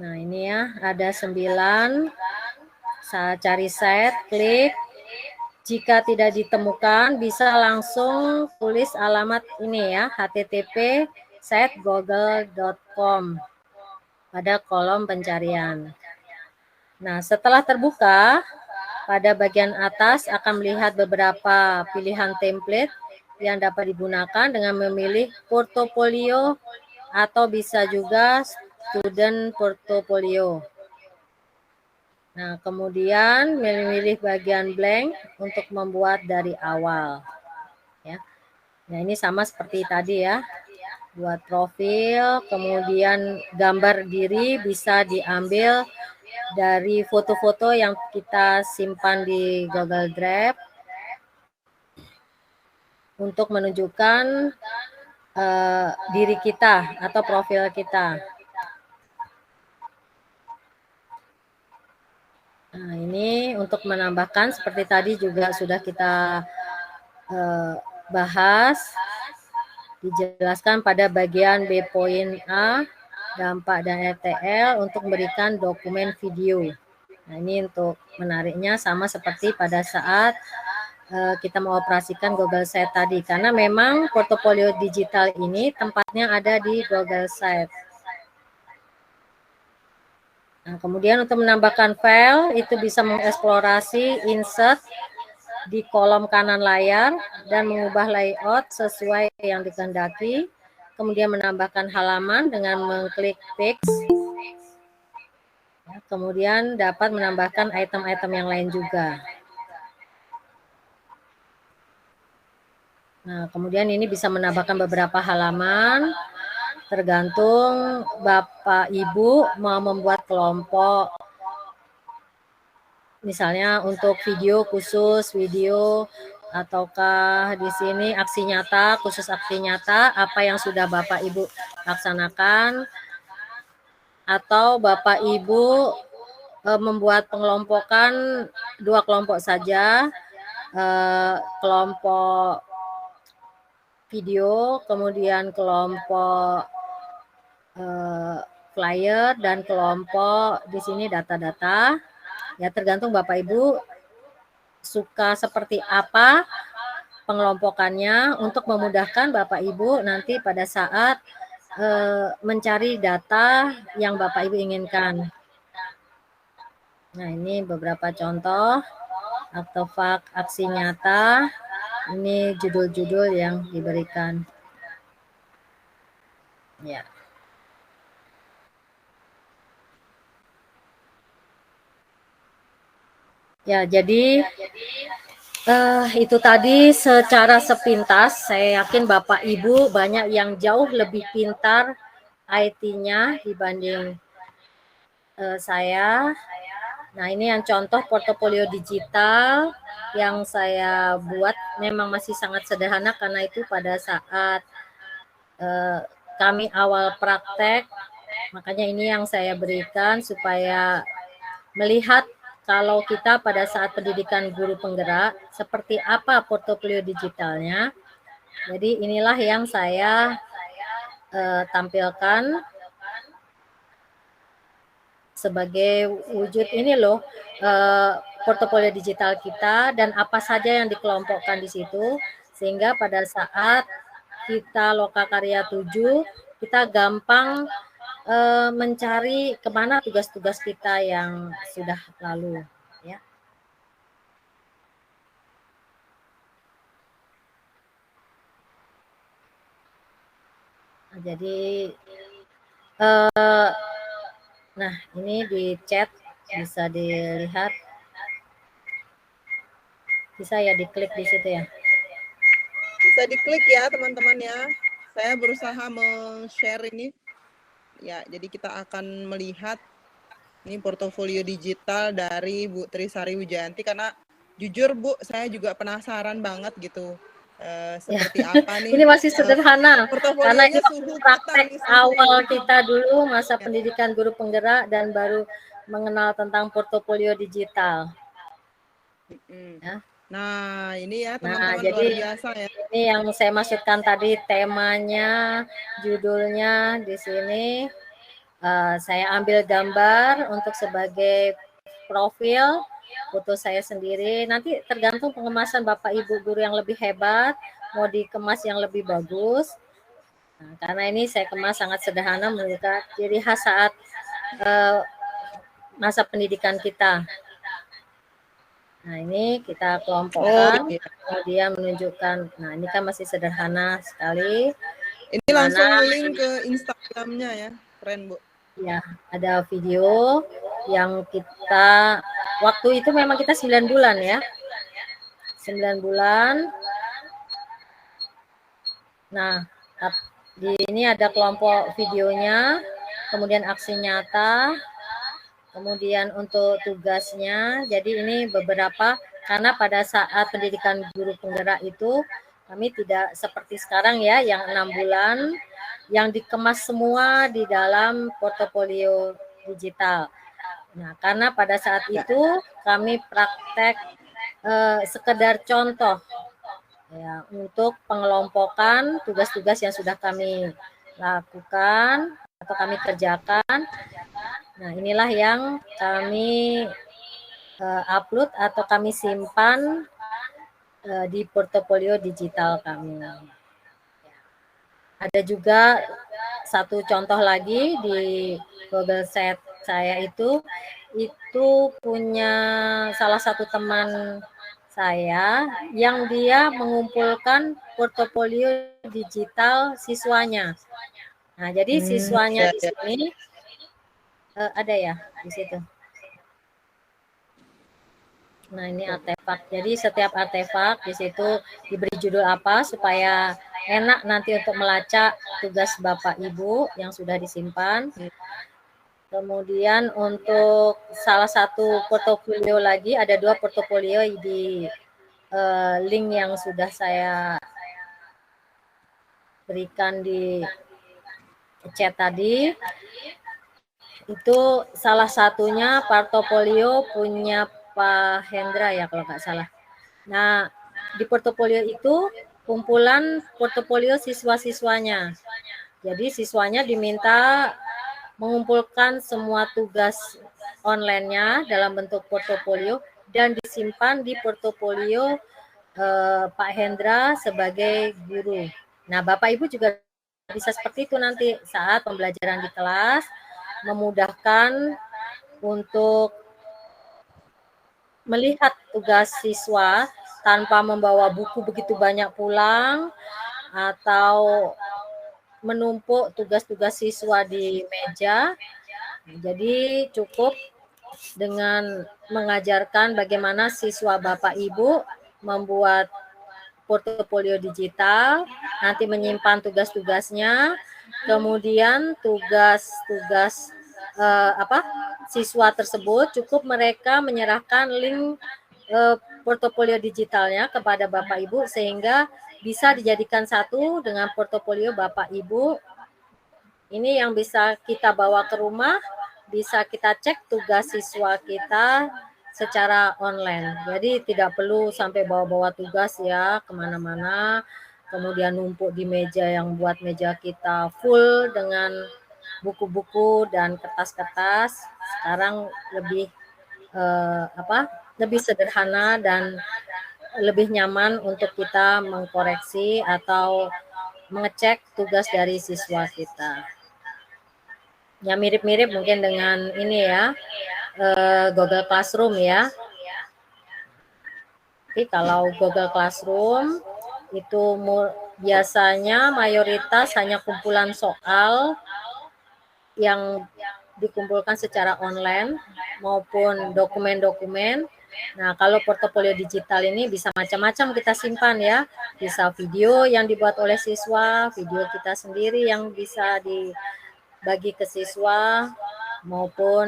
Nah ini ya, ada 9. Saya cari sheet, klik, Jika tidak ditemukan, bisa langsung tulis alamat ini ya, http://google.com pada kolom pencarian. Nah, setelah terbuka, pada bagian atas akan melihat beberapa pilihan template yang dapat digunakan dengan memilih portofolio atau bisa juga student portfolio. Nah, kemudian memilih bagian blank untuk membuat dari awal. Ya. Nah, ini sama seperti tadi ya. Buat profil, kemudian gambar diri bisa diambil dari foto-foto yang kita simpan di Google Drive untuk menunjukkan diri kita atau profil kita. Nah, ini untuk menambahkan seperti tadi juga sudah kita bahas, dijelaskan pada bagian B poin A, dampak dan RTL untuk memberikan dokumen video. Nah, ini untuk menariknya sama seperti pada saat kita mengoperasikan Google Sites tadi, karena memang portofolio digital ini tempatnya ada di Google Sites. Nah, kemudian untuk menambahkan file, itu bisa mengeksplorasi insert di kolom kanan layar dan mengubah layout sesuai yang dikehendaki. Kemudian menambahkan halaman dengan mengklik text. Kemudian dapat menambahkan item-item yang lain juga. Nah, kemudian ini bisa menambahkan beberapa halaman, tergantung Bapak Ibu mau membuat kelompok. Misalnya untuk video khusus video, ataukah di sini aksi nyata, khusus aksi nyata, apa yang sudah Bapak Ibu laksanakan, atau Bapak Ibu membuat pengelompokan 2 kelompok saja, kelompok video, kemudian kelompok flyer, dan kelompok di sini data-data. Ya, tergantung Bapak Ibu suka seperti apa pengelompokannya untuk memudahkan Bapak Ibu nanti pada saat mencari data yang Bapak Ibu inginkan. Nah, ini beberapa contoh artefak aksi nyata. Ini judul-judul yang diberikan. Ya. Ya, jadi itu tadi secara sepintas. Saya yakin Bapak Ibu banyak yang jauh lebih pintar IT-nya dibanding saya. Nah, ini yang contoh portofolio digital yang saya buat memang masih sangat sederhana karena itu pada saat kami awal praktek, makanya ini yang saya berikan supaya melihat kalau kita pada saat pendidikan guru penggerak, seperti apa portofolio digitalnya. Jadi inilah yang saya tampilkan sebagai wujud ini loh, portofolio digital kita dan apa saja yang dikelompokkan di situ, sehingga pada saat kita Lokakarya 7, kita gampang mencari kemana tugas-tugas kita yang sudah lalu, ya. Nah, jadi nah, ini di chat bisa dilihat, bisa ya diklik di situ ya. Bisa diklik ya teman-teman ya. Saya berusaha men-share ini. Ya, jadi kita akan melihat ini portofolio digital dari Bu Trisari Wijayanti, karena jujur Bu, saya juga penasaran banget gitu. Seperti apa nih. Ini masih sederhana, karena ini praktek awal kita dulu, masa pendidikan guru penggerak dan baru mengenal tentang portofolio digital. Ya. Nah, ini ya teman-teman, jadi, luar biasa ya. Ini yang saya maksudkan tadi, temanya, judulnya di sini. Saya ambil gambar untuk sebagai profil, foto saya sendiri. Nanti tergantung pengemasan Bapak Ibu guru yang lebih hebat, mau dikemas yang lebih bagus. Nah, karena ini saya kemas sangat sederhana menunjukkan ciri khas saat masa pendidikan kita. Nah, ini kita kelompokkan, kemudian menunjukkan, nah ini kan masih sederhana sekali. Ini langsung link ke Instagramnya ya, keren Bu. Ya, ada video yang kita, waktu itu memang kita 9 bulan ya. 9 bulan. Nah, di ini ada kelompok videonya, kemudian aksi nyata, kemudian untuk tugasnya. Jadi ini beberapa, karena pada saat pendidikan guru penggerak itu kami tidak seperti sekarang ya, yang 6 bulan, yang dikemas semua di dalam portofolio digital. Nah, karena pada saat itu kami praktek sekedar contoh ya, untuk pengelompokan tugas-tugas yang sudah kami lakukan atau kami kerjakan. Nah, inilah yang kami upload atau kami simpan di portofolio digital kami. Ada juga satu contoh lagi di Google Sheet saya itu punya salah satu teman saya yang dia mengumpulkan portofolio digital siswanya. Nah, jadi siswanya di sini ada ya di situ. Nah, ini artefak. Jadi setiap artefak di situ diberi judul apa supaya enak nanti untuk melacak tugas Bapak Ibu yang sudah disimpan. Kemudian untuk salah satu portofolio lagi, ada 2 portofolio di link yang sudah saya berikan di chat tadi. Itu salah satunya portofolio punya Pak Hendra ya kalau nggak salah. Nah, di portofolio itu kumpulan portofolio siswa-siswanya. Jadi siswanya diminta mengumpulkan semua tugas online-nya dalam bentuk portofolio dan disimpan di portofolio Pak Hendra sebagai guru. Nah, Bapak Ibu juga bisa seperti itu nanti saat pembelajaran di kelas, memudahkan untuk melihat tugas siswa tanpa membawa buku begitu banyak pulang atau menumpuk tugas-tugas siswa di meja. Jadi cukup dengan mengajarkan bagaimana siswa Bapak Ibu membuat portofolio digital, nanti menyimpan tugas-tugasnya, kemudian tugas-tugas siswa tersebut cukup mereka menyerahkan link portofolio digitalnya kepada Bapak Ibu sehingga bisa dijadikan satu dengan portofolio Bapak Ibu. Ini yang bisa kita bawa ke rumah, bisa kita cek tugas siswa kita secara online. Jadi tidak perlu sampai bawa-bawa tugas ya kemana-mana, kemudian numpuk di meja yang buat meja kita full dengan buku-buku dan kertas-kertas. Sekarang lebih lebih sederhana dan lebih nyaman untuk kita mengkoreksi atau mengecek tugas dari siswa kita. Ya mirip-mirip mungkin dengan ini ya, Google Classroom ya. Tapi kalau Google Classroom itu biasanya mayoritas hanya kumpulan soal yang dikumpulkan secara online maupun dokumen-dokumen. Nah, kalau portofolio digital ini bisa macam-macam kita simpan ya. Bisa video yang dibuat oleh siswa, video kita sendiri yang bisa dibagi ke siswa, maupun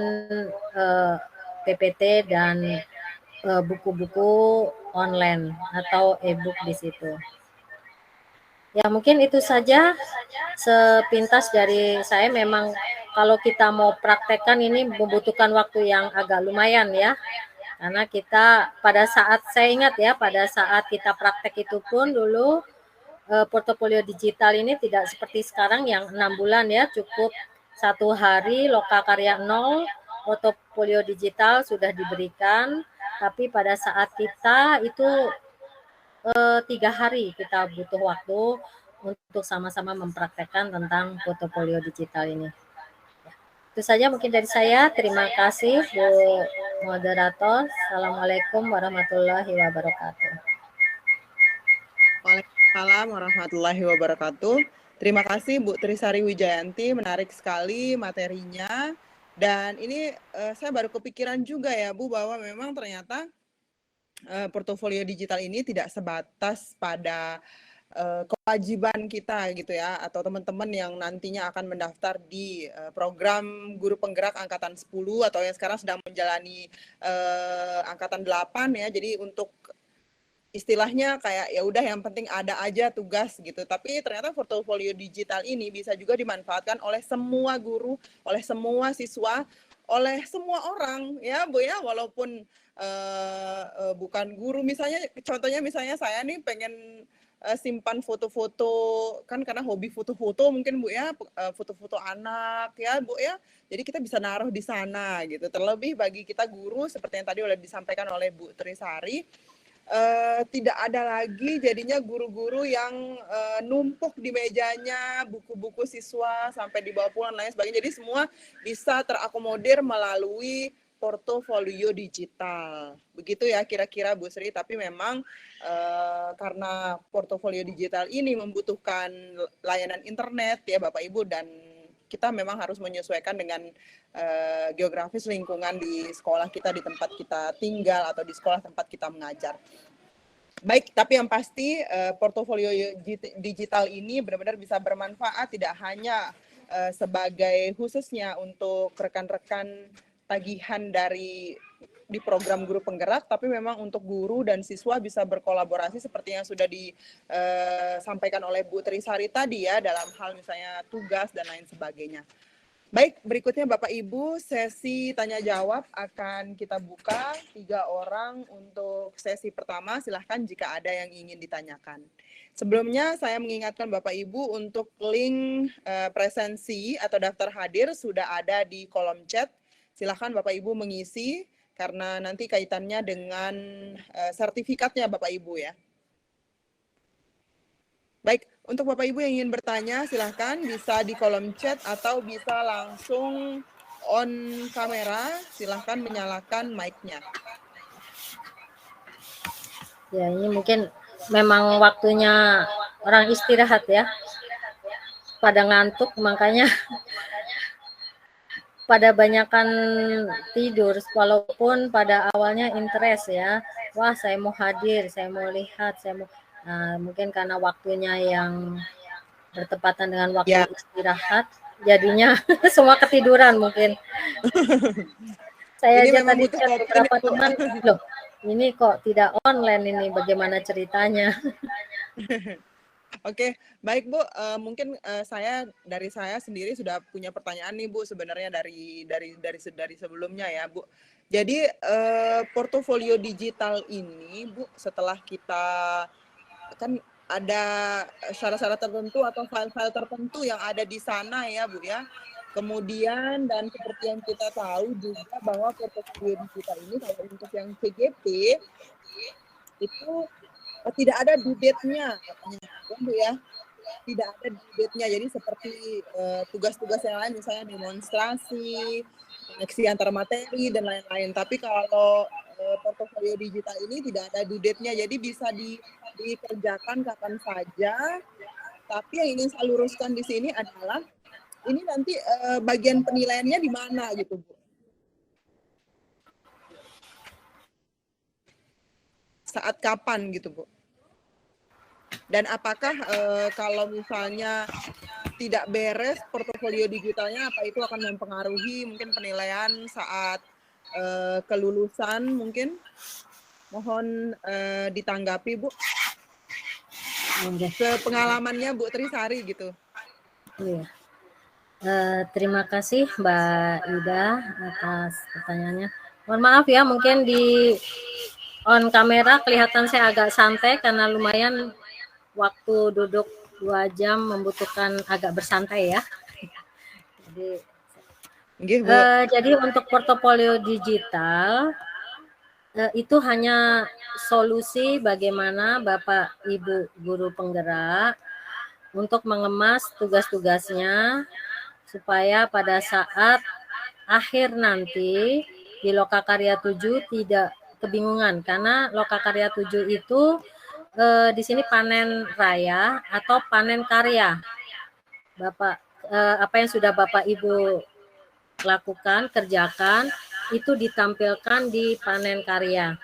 PPT dan buku-buku online atau e-book di situ. Ya mungkin itu saja sepintas dari saya. Memang kalau kita mau praktekkan ini membutuhkan waktu yang agak lumayan ya. Karena kita pada saat, saya ingat ya, pada saat kita praktek itu pun dulu portofolio digital ini tidak seperti sekarang yang 6 bulan ya, cukup 1 hari lokakarya 0, portofolio digital sudah diberikan. Tapi pada saat kita itu 3 hari kita butuh waktu untuk sama-sama mempraktekkan tentang portofolio digital ini. Itu saja mungkin dari saya. Terima kasih Bu Moderator. Assalamualaikum warahmatullahi wabarakatuh. Waalaikumsalam warahmatullahi wabarakatuh. Terima kasih Bu Trisari Wijayanti, menarik sekali materinya. Dan ini saya baru kepikiran juga ya Bu, bahwa memang ternyata portofolio digital ini tidak sebatas pada kewajiban kita gitu ya, atau teman-teman yang nantinya akan mendaftar di program guru penggerak angkatan 10 atau yang sekarang sedang menjalani angkatan 8 ya. Jadi untuk istilahnya kayak ya udah yang penting ada aja tugas gitu. Tapi ternyata portofolio digital ini bisa juga dimanfaatkan oleh semua guru, oleh semua siswa, oleh semua orang ya Bu ya, walaupun bukan guru. Misalnya contohnya misalnya saya nih pengen simpan foto-foto, kan karena hobi foto-foto mungkin Bu ya, foto-foto anak ya Bu ya. Jadi kita bisa naruh di sana gitu. Terlebih bagi kita guru seperti yang tadi udah disampaikan oleh Bu Trisari, tidak ada lagi jadinya guru-guru yang numpuk di mejanya buku-buku siswa sampai dibawa pulang dan lain sebagainya. Jadi semua bisa terakomodir melalui portofolio digital. Begitu ya kira-kira Bu Sri. Tapi memang karena portofolio digital ini membutuhkan layanan internet ya Bapak Ibu, dan kita memang harus menyesuaikan dengan geografis lingkungan di sekolah kita, di tempat kita tinggal, atau di sekolah tempat kita mengajar. Baik, tapi yang pasti portofolio digital ini benar-benar bisa bermanfaat, tidak hanya sebagai khususnya untuk rekan-rekan tagihan di program guru penggerak, tapi memang untuk guru dan siswa bisa berkolaborasi seperti yang sudah disampaikan oleh Bu Trisari tadi ya, dalam hal misalnya tugas dan lain sebagainya. Baik, berikutnya Bapak Ibu, sesi tanya jawab akan kita buka 3 orang untuk sesi pertama. Silahkan jika ada yang ingin ditanyakan. Sebelumnya saya mengingatkan Bapak Ibu untuk link presensi atau daftar hadir sudah ada di kolom chat. Silahkan Bapak Ibu mengisi karena nanti kaitannya dengan sertifikatnya Bapak Ibu ya. Baik, untuk Bapak Ibu yang ingin bertanya, silahkan bisa di kolom chat atau bisa langsung on kamera. Silahkan menyalakan mic-nya. Ya, ini mungkin memang waktunya orang istirahat ya. Pada ngantuk, makanya pada banyakan tidur, walaupun pada awalnya interest ya. Wah, saya mau hadir, saya mau lihat, saya mau... Nah, mungkin karena waktunya yang bertepatan dengan waktu istirahat, jadinya semua ketiduran mungkin. Saya aja tadi chat beberapa teman, loh ini kok tidak online ini, bagaimana ceritanya? Oke, baik Bu, mungkin dari saya sendiri sudah punya pertanyaan nih Bu, sebenarnya dari sebelumnya ya Bu. Jadi portofolio digital ini Bu, setelah kita kan ada syarat-syarat tertentu atau file-file tertentu yang ada di sana ya Bu ya. Kemudian dan seperti yang kita tahu juga bahwa portofolio digital ini kalau untuk yang CGP itu tidak ada due date-nya katanya Bu ya. Tidak ada due date-nya. Jadi seperti tugas-tugas yang lain misalnya demonstrasi, koneksi antar materi dan lain-lain. Tapi kalau portofolio digital ini tidak ada due date-nya, jadi bisa dikerjakan kapan saja. Tapi yang ingin saya luruskan di sini adalah ini nanti bagian penilaiannya di mana gitu Bu? Saat kapan gitu Bu? Dan apakah kalau misalnya tidak beres portofolio digitalnya, apa itu akan mempengaruhi mungkin penilaian saat kelulusan mungkin? Mohon ditanggapi Bu. Sepengalamannya Bu Trisari gitu. Iya. Terima kasih Mbak Ida atas pertanyaannya. Mohon maaf ya, mungkin di on kamera kelihatan saya agak santai karena lumayan waktu duduk 2 jam membutuhkan agak bersantai ya. Jadi untuk portofolio digital itu hanya solusi bagaimana Bapak Ibu guru penggerak untuk mengemas tugas-tugasnya supaya pada saat akhir nanti di Lokakarya 7 tidak kebingungan, karena Lokakarya 7 itu di sini panen raya atau panen karya. Bapak apa yang sudah Bapak Ibu lakukan, kerjakan, itu ditampilkan di panen karya.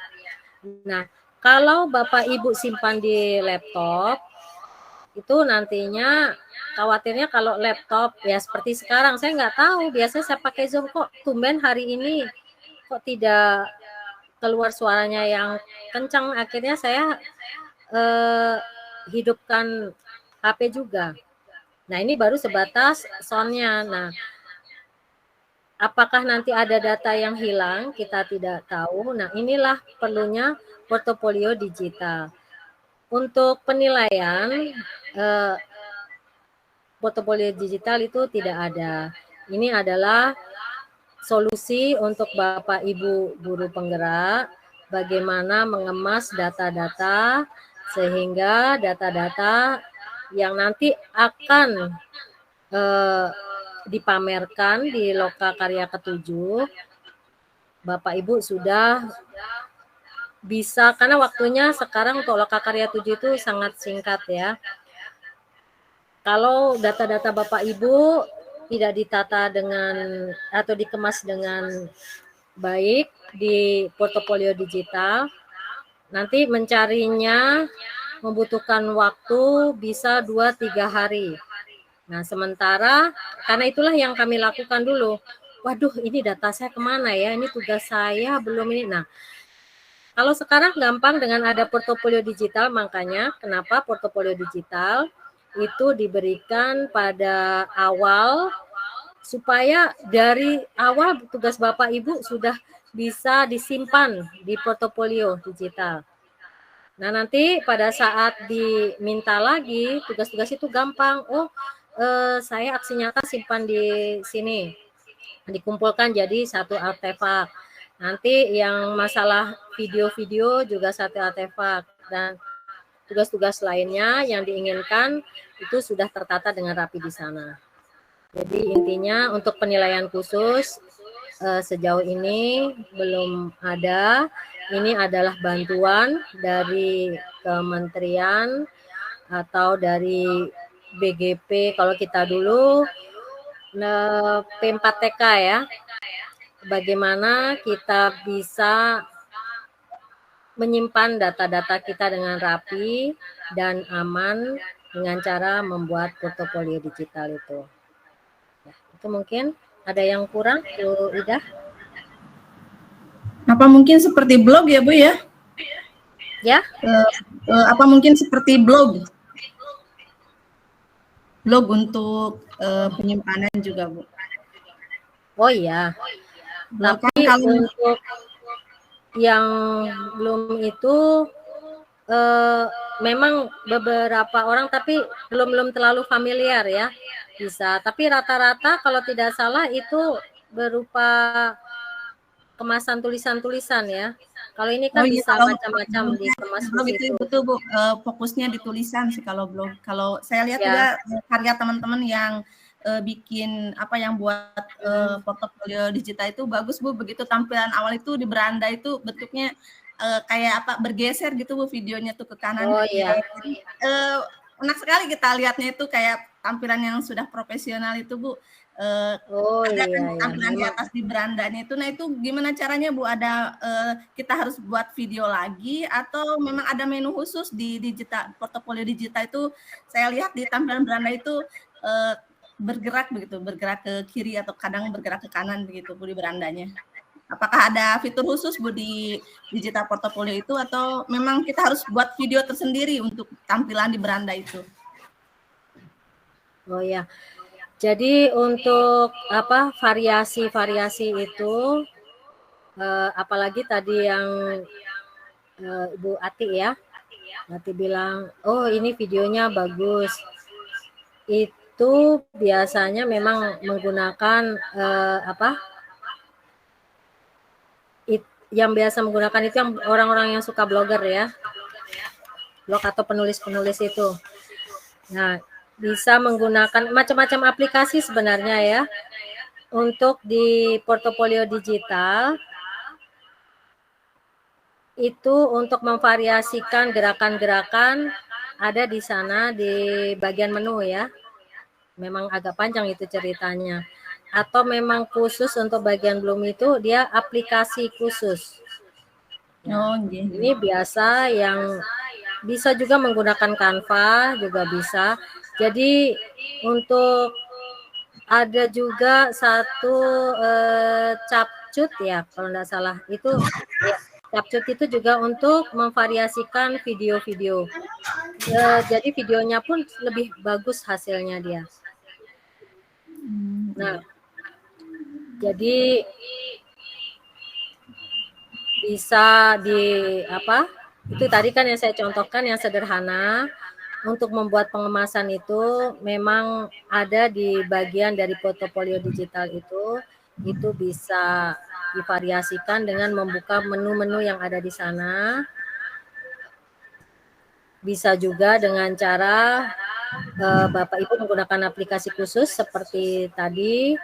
Nah, kalau Bapak Ibu simpan di laptop, itu nantinya khawatirnya kalau laptop ya seperti sekarang, saya nggak tahu, biasanya saya pakai Zoom kok tumben hari ini kok tidak keluar suaranya yang kencang, akhirnya saya hidupkan HP juga. Nah, ini baru sebatas soundnya. Nah, apakah nanti ada data yang hilang? Kita tidak tahu. Nah, inilah perlunya portofolio digital. Untuk penilaian, portofolio digital itu tidak ada. Ini adalah solusi untuk Bapak Ibu guru penggerak, bagaimana mengemas data-data sehingga data-data yang nanti akan dipamerkan di Lokakarya ke-7, Bapak Ibu sudah bisa, karena waktunya sekarang untuk Lokakarya 7 itu sangat singkat ya. Kalau data-data Bapak Ibu tidak ditata dengan atau dikemas dengan baik di portofolio digital, nanti mencarinya membutuhkan waktu bisa 2-3 hari. Nah, sementara karena itulah yang kami lakukan dulu. Waduh, ini data saya kemana ya? Ini tugas saya belum ini. Nah, kalau sekarang gampang dengan ada portofolio digital, makanya kenapa portofolio digital itu diberikan pada awal supaya dari awal tugas Bapak Ibu sudah bisa disimpan di portofolio digital. Nah, nanti pada saat diminta lagi tugas-tugas itu gampang. Oh, saya aksi nyata simpan di sini. Dikumpulkan jadi satu artefak. Nanti yang masalah video-video juga satu artefak, dan tugas-tugas lainnya yang diinginkan itu sudah tertata dengan rapi di sana. Jadi intinya untuk penilaian khusus sejauh ini belum ada. Ini adalah bantuan dari kementerian atau dari BGP. Kalau kita dulu P4TK ya, bagaimana kita bisa menyimpan data-data kita dengan rapi dan aman dengan cara membuat portofolio digital itu. Ya, itu mungkin ada yang kurang, Bu Ida? Apa mungkin seperti blog ya, Bu ya? Ya? Apa mungkin seperti blog? Blog untuk penyimpanan juga, Bu. Oh iya. Blog Tapi kan kalau untuk yang belum itu memang beberapa orang tapi belum terlalu familiar ya bisa. Tapi rata-rata kalau tidak salah itu berupa kemasan tulisan-tulisan ya. Kalau ini kan bisa macam-macam dikemas di blog itu situ. betul, Bu, fokusnya di tulisan sih kalau blog. Kalau saya lihat Ya. juga karya teman-teman yang bikin apa yang buat portofolio digital itu bagus, Bu. Begitu tampilan awal itu di beranda itu bentuknya kayak apa bergeser gitu, Bu, videonya tuh ke kanan. Oh iya. Jadi enak sekali kita lihatnya itu kayak tampilan yang sudah profesional itu, Bu. Oh ada kan iya, tampilan di memang. atas di berandanya itu. Nah, itu gimana caranya, Bu? Ada kita harus buat video lagi atau memang ada menu khusus di digital portofolio digital itu? Saya lihat di tampilan beranda itu bergerak begitu, bergerak ke kiri atau kadang bergerak ke kanan begitu, Bu, di berandanya. Apakah ada fitur khusus, Bu, di digital portofolio itu atau memang kita harus buat video tersendiri untuk tampilan di beranda itu? Oh ya. Jadi untuk apa variasi-variasi itu apalagi tadi yang Ibu Ati ya. Ati bilang, "Oh, ini videonya bagus." Itu biasanya memang menggunakan yang biasa menggunakan itu yang orang-orang yang suka blogger ya, blog atau penulis-penulis itu. Nah, bisa menggunakan macam-macam aplikasi sebenarnya ya untuk di portofolio digital itu untuk memvariasikan gerakan-gerakan ada di sana di bagian menu ya. Memang agak panjang itu ceritanya. Atau memang khusus untuk bagian belum itu dia aplikasi khusus. Oh, nggih. Ini biasa yang bisa juga menggunakan Canva juga bisa. Jadi untuk ada juga satu Capcut ya kalau tidak salah itu ya, Capcut itu juga untuk memvariasikan video-video. Jadi videonya pun lebih bagus hasilnya dia. Nah, jadi bisa di apa? Itu tadi kan yang saya contohkan yang sederhana. Untuk membuat pengemasan itu memang ada di bagian dari portofolio digital itu bisa divariasikan dengan membuka menu-menu yang ada di sana. Bisa juga dengan cara Bapak Ibu menggunakan aplikasi khusus seperti tadi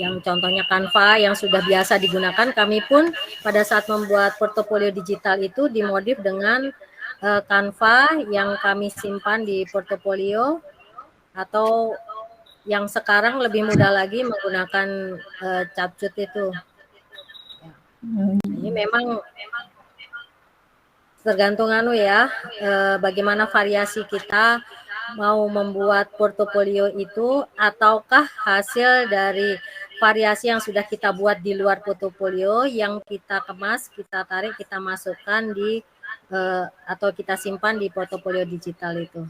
yang contohnya Canva yang sudah biasa digunakan. Kami pun pada saat membuat portofolio digital itu dimodif dengan Canva yang kami simpan di portofolio atau yang sekarang lebih mudah lagi menggunakan Capcut itu. Ini memang tergantung ya bagaimana variasi kita mau membuat portofolio itu ataukah hasil dari variasi yang sudah kita buat di luar portofolio yang kita kemas, kita tarik, kita masukkan di atau kita simpan di portofolio digital itu.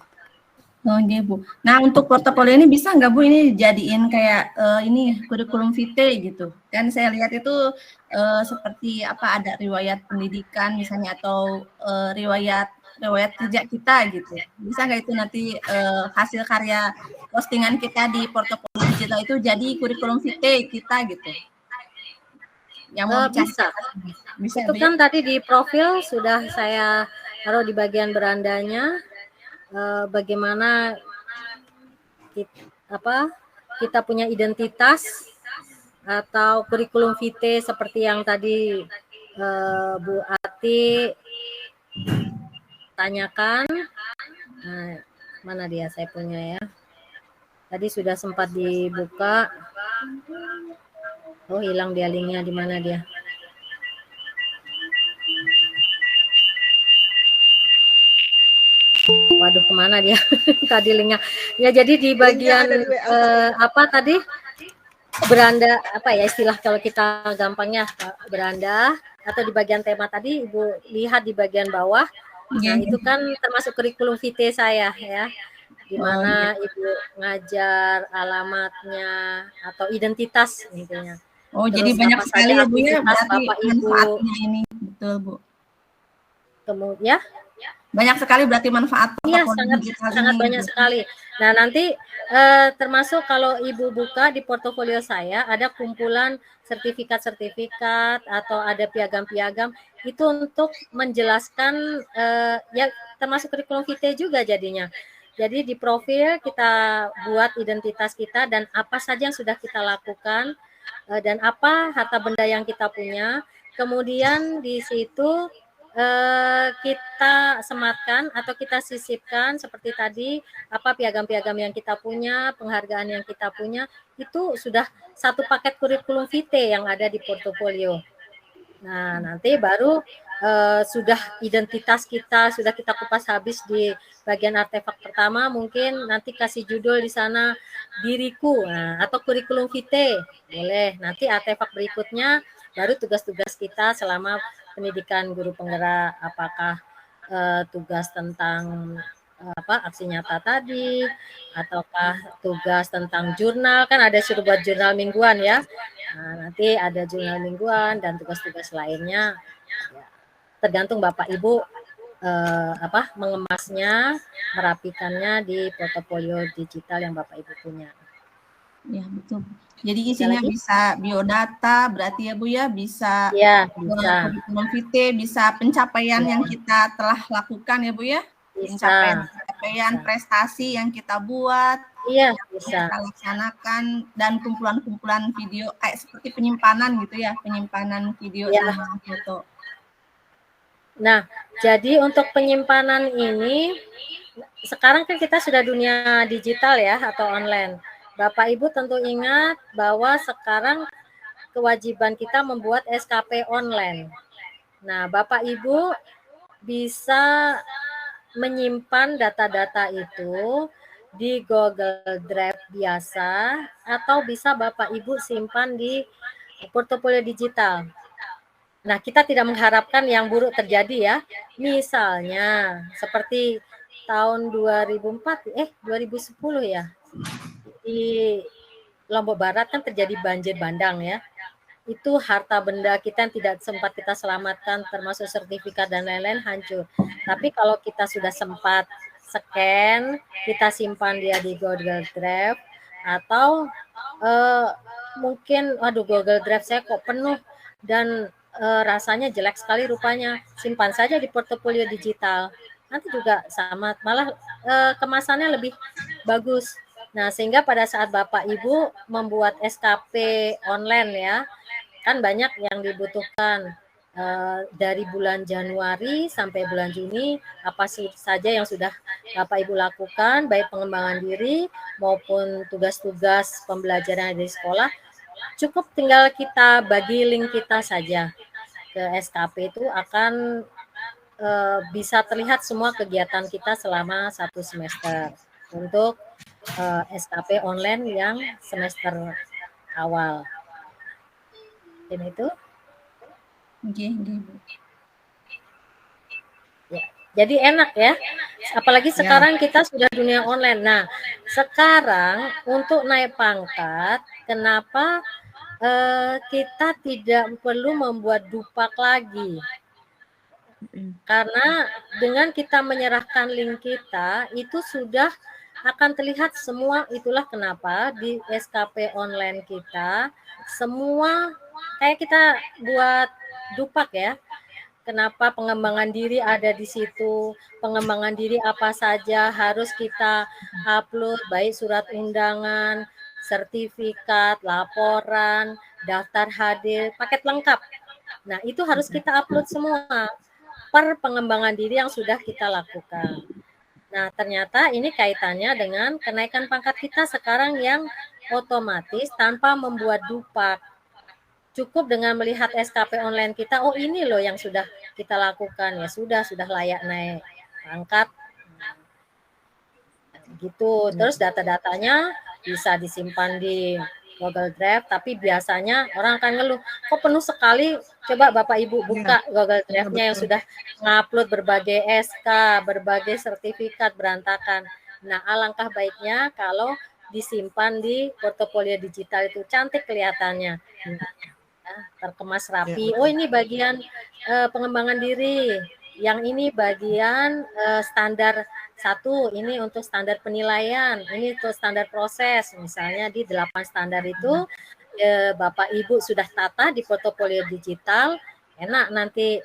Oh iya Bu. Nah untuk portofolio ini bisa nggak Bu ini jadiin kayak ini kurikulum vitae gitu? Kan saya lihat itu seperti apa ada riwayat pendidikan misalnya atau riwayat kerja kita gitu. Bisa nggak itu nanti hasil karya postingan kita di portofolio digital itu jadi kurikulum vitae kita gitu? Yang mau bisa itu kan tadi di profil sudah saya taruh di bagian berandanya bagaimana kita punya identitas atau kurikulum vitae seperti yang tadi Bu Ati tanyakan. Nah, mana dia saya punya ya. Tadi sudah sempat dibuka. Oh, hilang dia linknya, di mana dia? Waduh, kemana dia? Tadi linknya. Ya, jadi di bagian apa tadi? Beranda, apa ya istilah kalau kita gampangnya, beranda, atau di bagian tema tadi, Ibu lihat di bagian bawah. Nah, itu kan termasuk kurikulum vitae saya ya. Di mana Ibu ngajar alamatnya atau identitas intinya. Oh, terus jadi banyak sekali ya Bu ya, berarti manfaatnya ini. Betul Bu. Kemudian banyak sekali berarti manfaat iya, sangat banyak sekali. Nah, nanti termasuk kalau Ibu buka di portofolio saya ada kumpulan sertifikat-sertifikat atau ada piagam-piagam itu untuk menjelaskan ya termasuk kurikulum vitae juga jadinya. Jadi di profil kita buat identitas kita dan apa saja yang sudah kita lakukan dan apa harta benda yang kita punya. Kemudian di situ kita sematkan atau kita sisipkan seperti tadi apa piagam-piagam yang kita punya, penghargaan yang kita punya itu sudah satu paket kurikulum vitae yang ada di portofolio. Nah, nanti baru sudah identitas kita sudah kita kupas habis di bagian artefak pertama, mungkin nanti kasih judul di sana diriku, nah, atau kurikulum vitae boleh. Nanti artefak berikutnya baru tugas-tugas kita selama pendidikan guru penggerak, apakah tugas tentang aksi nyata tadi, ataukah tugas tentang jurnal, kan ada suruh buat jurnal mingguan ya. Nah, nanti ada jurnal mingguan dan tugas-tugas lainnya. Ya, tergantung Bapak Ibu mengemasnya, merapikannya di portofolio digital yang Bapak Ibu punya. Ya, betul. Jadi Ada isinya lagi? bisa biodata, berarti ya Bu ya, bisa Ya, bisa. kurikulum vitae, bisa pencapaian yang kita telah lakukan ya Bu ya, Bisa. pencapaian prestasi yang kita buat, Iya, yang bisa. kita laksanakan, dan kumpulan-kumpulan video kayak seperti penyimpanan gitu ya, penyimpanan video Ya. sama foto. Nah, jadi untuk penyimpanan ini, sekarang kan kita sudah dunia digital ya atau online. Bapak Ibu tentu ingat bahwa sekarang kewajiban kita membuat SKP online. Nah, Bapak Ibu bisa menyimpan data-data itu di Google Drive biasa atau bisa Bapak Ibu simpan di portofolio digital. Nah, kita tidak mengharapkan yang buruk terjadi ya. Misalnya seperti tahun 2010 ya. Di Lombok Barat kan terjadi banjir bandang ya. Itu harta benda kita yang tidak sempat kita selamatkan termasuk sertifikat dan lain-lain hancur. Tapi kalau kita sudah sempat scan, kita simpan dia di Google Drive atau mungkin aduh Google Drive saya kok penuh dan rasanya jelek sekali rupanya, simpan saja di portofolio digital. Nanti juga sama, malah kemasannya lebih bagus. Nah, sehingga pada saat Bapak Ibu membuat SKP online ya, kan banyak yang dibutuhkan dari bulan Januari sampai bulan Juni, apa saja yang sudah Bapak Ibu lakukan, baik pengembangan diri maupun tugas-tugas pembelajaran di sekolah, cukup tinggal kita bagi link kita saja ke SKP, itu akan bisa terlihat semua kegiatan kita selama 1 semester untuk SKP online yang semester awal. Dan itu Oke, Bu. ya, jadi enak ya. Apalagi sekarang kita sudah dunia online. Nah, sekarang untuk naik pangkat, kenapa kita tidak perlu membuat dupak lagi? Karena dengan kita menyerahkan link kita, itu sudah akan terlihat semua. Itulah kenapa di SKP online kita, semua kayak kita buat dupak ya. Kenapa pengembangan diri ada di situ, pengembangan diri apa saja harus kita upload, baik surat undangan, sertifikat, laporan, daftar hadir, paket lengkap. Nah, itu harus kita upload semua per pengembangan diri yang sudah kita lakukan. Nah, ternyata ini kaitannya dengan kenaikan pangkat kita sekarang yang otomatis tanpa membuat dupak. Cukup dengan melihat SKP online kita, oh ini loh yang sudah kita lakukan, ya sudah layak naik pangkat. Gitu. Terus data-datanya bisa disimpan di Google Drive, tapi biasanya orang akan ngeluh, kok penuh sekali. Coba Bapak Ibu buka Google Drive-nya yang sudah ngupload berbagai SK, berbagai sertifikat berantakan. Nah, alangkah baiknya kalau disimpan di portofolio digital, itu cantik kelihatannya. Terkemas rapi. Oh, ini bagian pengembangan diri. Yang ini bagian standar 1, ini untuk standar penilaian, ini untuk standar proses. Misalnya di 8 standar itu Bapak Ibu sudah tata di portofolio digital, enak nanti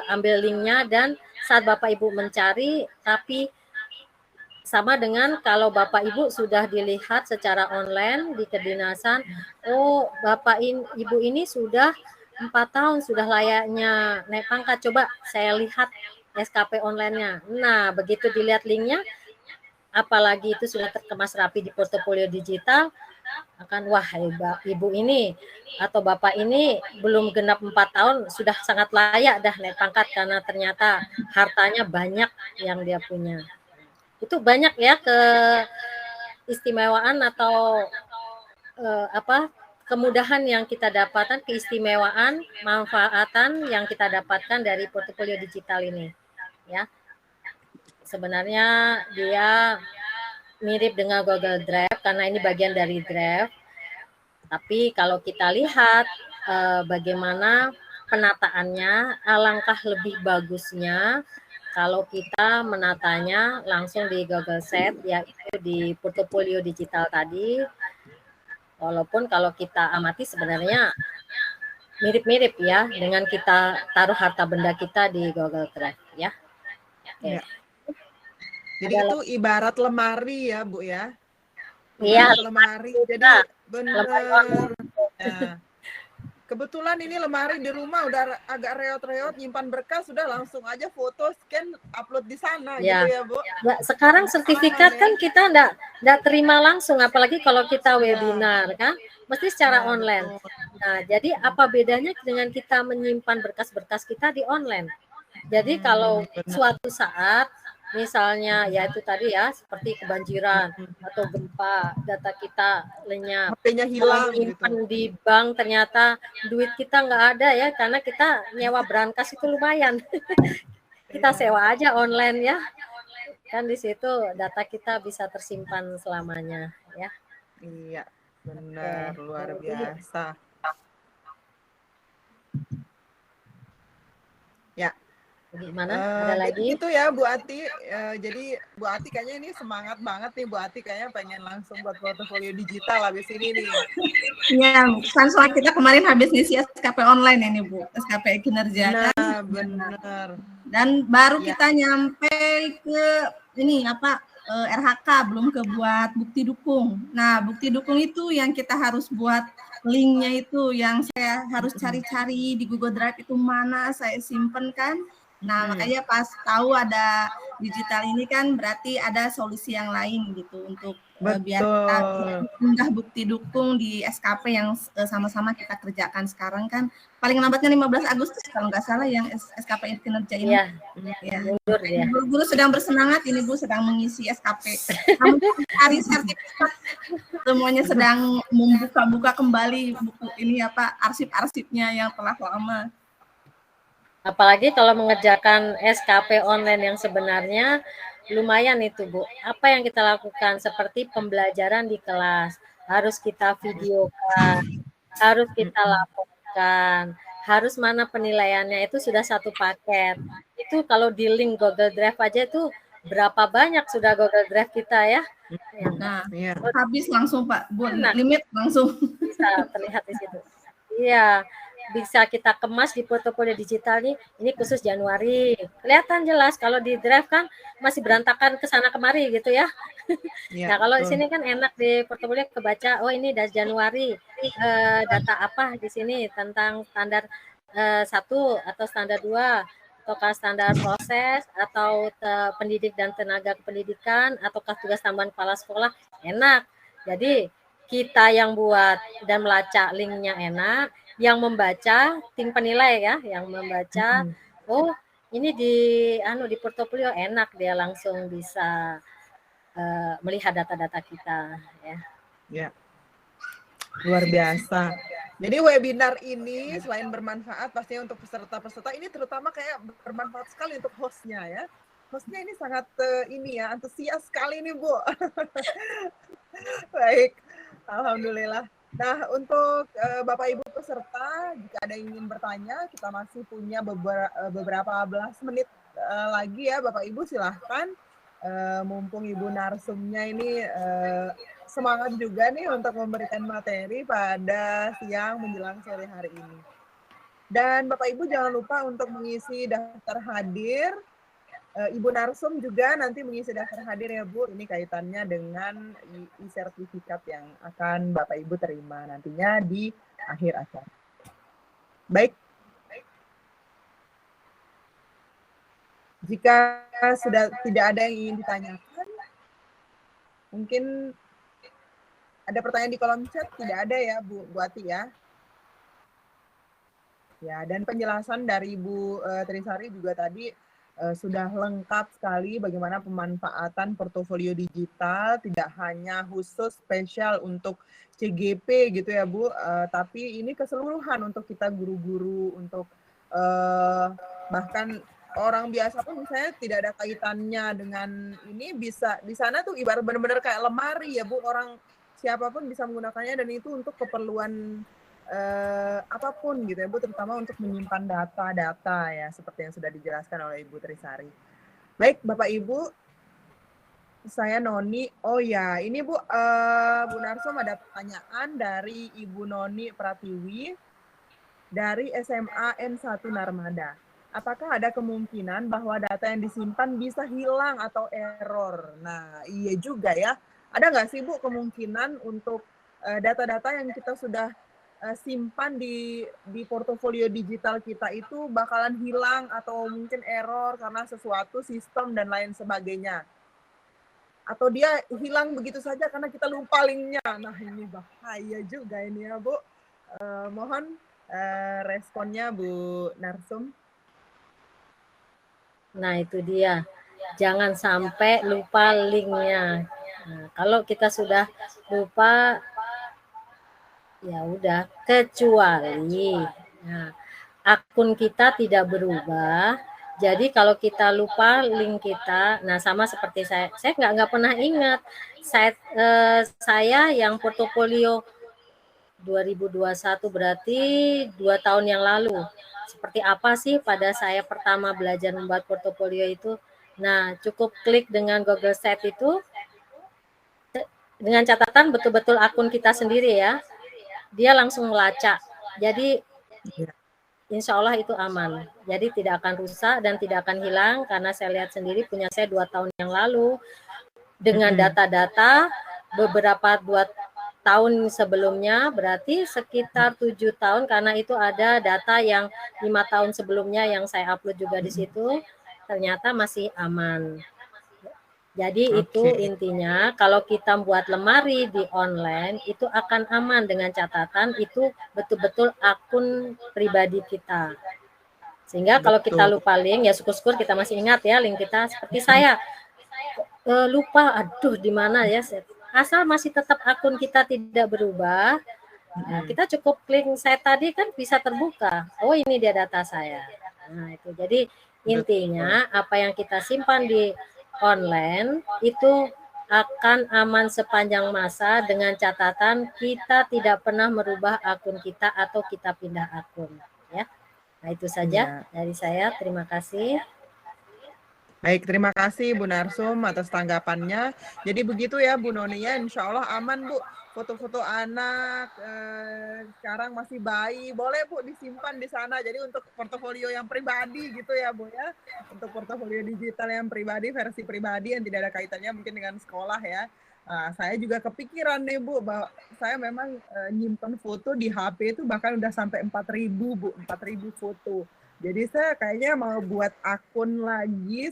ambil linknya dan saat Bapak Ibu mencari, tapi sama dengan kalau Bapak Ibu sudah dilihat secara online di kedinasan, oh Bapak Ibu ini sudah 4 tahun sudah layaknya naik pangkat, coba saya lihat SKP online-nya. Nah, begitu dilihat linknya, apalagi itu sudah terkemas rapi di portofolio digital, akan wah Ibu ini atau Bapak ini belum genap 4 tahun sudah sangat layak dah naik pangkat karena ternyata hartanya banyak yang dia punya. Itu banyak ya keistimewaan atau kemudahan yang kita dapatkan, keistimewaan, manfaatan yang kita dapatkan dari portofolio digital ini. Ya, sebenarnya dia mirip dengan Google Drive karena ini bagian dari Drive. Tapi kalau kita lihat bagaimana penataannya, alangkah lebih bagusnya kalau kita menatanya langsung di Google Sheet, yaitu di portofolio digital tadi. Walaupun kalau kita amati sebenarnya mirip-mirip ya dengan kita taruh harta benda kita di Google Drive ya. Oke. Ya. Jadi Ada itu ibarat lemari ya, Bu ya. Iya, Ibarat lemari. Jadi lemari bener. online. Ya. Kebetulan ini lemari di rumah udah agak reot-reot, nyimpan berkas, sudah langsung aja foto, scan, upload di sana gitu Ya. ya, Bu. Ya, sekarang sertifikat kan kita enggak terima langsung, apalagi kalau kita webinar kan, mesti secara Nah, online. betul. Nah, jadi apa bedanya dengan kita menyimpan berkas-berkas kita di online? Jadi kalau benar. suatu saat misalnya ya itu tadi ya seperti kebanjiran atau gempa, data kita lenyap, HP-nya kalau hilang menyimpan gitu. di bank ternyata duit kita nggak ada ya karena kita nyewa brankas itu lumayan. Kita sewa aja online ya. Kan di situ data kita bisa tersimpan selamanya ya. Iya, benar, luar Jadi biasa. Ya. gimana? Ada Jadi lagi? gitu ya Bu Ati. Jadi Bu Ati kayaknya ini semangat banget nih, Bu Ati kayaknya pengen langsung buat portofolio digital habis ini nih. Iya, kan soal kita kemarin habis ngisi SKP online ini Bu, SKP kinerja kan. Nah, bener. Dan baru Ya. kita nyampe ke ini apa RHK, belum ke buat bukti dukung. Nah, bukti dukung itu yang kita harus buat linknya itu yang saya harus cari-cari di Google Drive itu mana saya simpen kan. Nah, makanya pas tahu ada digital ini kan berarti ada solusi yang lain gitu untuk biar kita unggah bukti dukung di SKP yang sama-sama kita kerjakan sekarang kan. Paling lambatnya 15 Agustus kalau nggak salah yang SKP kinerja ini. Iya. Ya. Mundur ya. Guru-guru sedang bersemangat ini Bu sedang mengisi SKP. Kamu cari sertifikat. Semuanya sedang membuka-buka kembali buku ini apa arsip-arsipnya yang telah lama. Apalagi kalau mengerjakan SKP online yang sebenarnya lumayan itu Bu. Apa yang kita lakukan seperti pembelajaran di kelas harus kita videokan, harus kita laporkan, harus mana penilaiannya itu sudah satu paket. Itu kalau di link Google Drive aja itu berapa banyak sudah Google Drive kita ya. Nah, habis langsung Pak, Bu, limit langsung. Bisa terlihat di situ. Iya, bisa kita kemas di portofolio digital nih, ini khusus Januari. Kelihatan jelas kalau di Drive kan masih berantakan ke sana kemari gitu ya. Nah, kalau di sini kan enak di portofolio kebaca, oh ini dari Januari data apa di sini tentang standar 1 atau standar 2 ataukah standar proses atau pendidik dan tenaga kependidikan ataukah tugas tambahan kepala sekolah, enak. Jadi kita yang buat dan melacak linknya enak, yang membaca tim penilai ya, yang membaca, oh ini di portofolio enak dia langsung bisa melihat data-data kita ya. Ya, luar biasa. Jadi webinar ini selain bermanfaat pastinya untuk peserta-peserta ini terutama kayak bermanfaat sekali untuk hostnya ya. Hostnya ini sangat ini ya antusias sekali nih Bu. Baik, alhamdulillah. Nah untuk Bapak Ibu peserta jika ada yang ingin bertanya kita masih punya beberapa belas menit lagi ya Bapak Ibu silahkan. Mumpung Ibu narsumnya ini semangat juga nih untuk memberikan materi pada siang menjelang sore hari ini. Dan Bapak Ibu jangan lupa untuk mengisi daftar hadir. Ibu narsum juga nanti mengisi daftar hadir ya Bu. Ini kaitannya dengan sertifikat yang akan Bapak Ibu terima nantinya di akhir acara. Baik. Jika sudah tidak ada yang ingin ditanyakan, mungkin ada pertanyaan di kolom chat, tidak ada ya Bu Ati ya. Ya, dan penjelasan dari Bu Trisari juga tadi sudah lengkap sekali bagaimana pemanfaatan portofolio digital, tidak hanya khusus spesial untuk CGP gitu ya Bu, tapi ini keseluruhan untuk kita guru-guru, untuk bahkan orang biasa pun misalnya tidak ada kaitannya dengan ini bisa di sana tuh ibarat benar-benar kayak lemari ya Bu, orang siapapun bisa menggunakannya dan itu untuk keperluan apapun gitu ya Bu, terutama untuk menyimpan data-data ya seperti yang sudah dijelaskan oleh Ibu Trisari. Baik Bapak Ibu, Saya Noni. Oh ya, ini Bu, Bu Narsum ada pertanyaan dari Ibu Noni Pratiwi dari SMA N1 Narmada. Apakah ada kemungkinan bahwa data yang disimpan bisa hilang atau error? Nah, iya juga ya. Ada nggak sih Bu kemungkinan untuk data-data yang kita sudah simpan di portofolio digital kita itu bakalan hilang atau mungkin error karena sesuatu sistem dan lain sebagainya? Atau dia hilang begitu saja karena kita lupa linknya? Nah, ini bahaya juga ini ya Bu. Mohon responnya Bu Narsum. Nah, itu dia. Jangan sampai lupa linknya. Nah, kalau kita sudah lupa, ya udah, kecuali akun kita tidak berubah. Jadi kalau kita lupa link kita, nah sama seperti saya nggak pernah ingat. Saya yang portofolio 2021 berarti 2 tahun yang lalu. Seperti apa sih pada saya pertama belajar membuat portofolio itu? Nah, cukup klik dengan Google Sheet itu dengan catatan betul-betul akun kita sendiri ya. Dia langsung melacak. Jadi insya Allah itu aman. Jadi tidak akan rusak dan tidak akan hilang karena saya lihat sendiri punya saya 2 tahun yang lalu dengan data-data beberapa 2 tahun sebelumnya, berarti sekitar 7 tahun karena itu ada data yang 5 tahun sebelumnya yang saya upload juga di situ, ternyata masih aman. Jadi itu intinya kalau kita buat lemari di online itu akan aman dengan catatan itu betul-betul akun pribadi kita. Sehingga kalau kita lupa link, ya syukur-syukur kita masih ingat ya link kita. Seperti saya lupa, aduh di mana ya. Asal masih tetap akun kita tidak berubah, nah, kita cukup klik saya tadi kan bisa terbuka. Oh ini dia data saya. Nah itu jadi intinya apa yang kita simpan di online itu akan aman sepanjang masa dengan catatan kita tidak pernah merubah akun kita atau kita pindah akun. Ya, nah itu saja dari saya. Terima kasih. Baik, terima kasih Bu Narsum atas tanggapannya. Jadi begitu ya Bu Noni ya, insya Allah aman Bu. Foto-foto anak sekarang masih bayi, boleh Bu disimpan di sana. Jadi untuk portofolio yang pribadi gitu ya Bu ya. Untuk portofolio digital yang pribadi, versi pribadi yang tidak ada kaitannya mungkin dengan sekolah ya. Nah, saya juga kepikiran nih Bu, bahwa saya memang nyimpen foto di HP itu bahkan udah sampai 4.000 Bu, 4.000 foto. Jadi saya kayaknya mau buat akun lagi,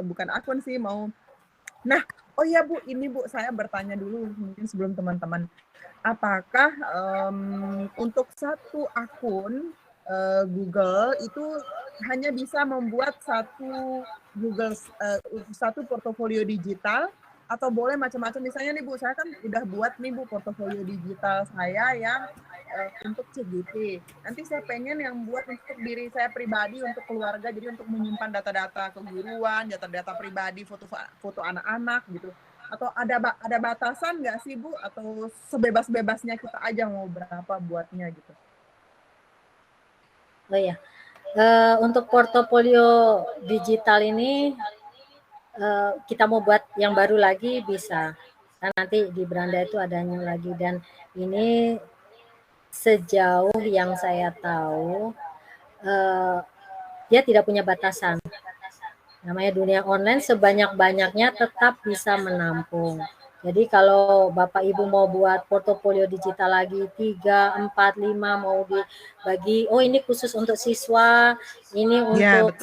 bukan akun sih, mau. Nah, oh iya Bu, ini Bu, saya bertanya dulu mungkin sebelum teman-teman. Apakah untuk satu akun Google itu hanya bisa membuat satu portofolio digital atau boleh macam-macam? Misalnya nih Bu, saya kan udah buat nih Bu portofolio digital saya yang untuk CGP. Nanti saya pengen yang buat untuk diri saya pribadi, untuk keluarga, jadi untuk menyimpan data-data keguruan, data-data pribadi, foto anak-anak gitu. Atau ada batasan nggak sih Bu? Atau sebebas-bebasnya kita aja mau berapa buatnya gitu? Oh ya, untuk portofolio digital ini kita mau buat yang baru lagi bisa. Karena nanti di beranda itu ada new lagi dan ini sejauh yang saya tahu dia tidak punya batasan. Namanya dunia online sebanyak-banyaknya tetap bisa menampung. Jadi kalau Bapak Ibu mau buat portofolio digital lagi 3, 4, 5 mau dibagi, oh ini khusus untuk siswa, ini untuk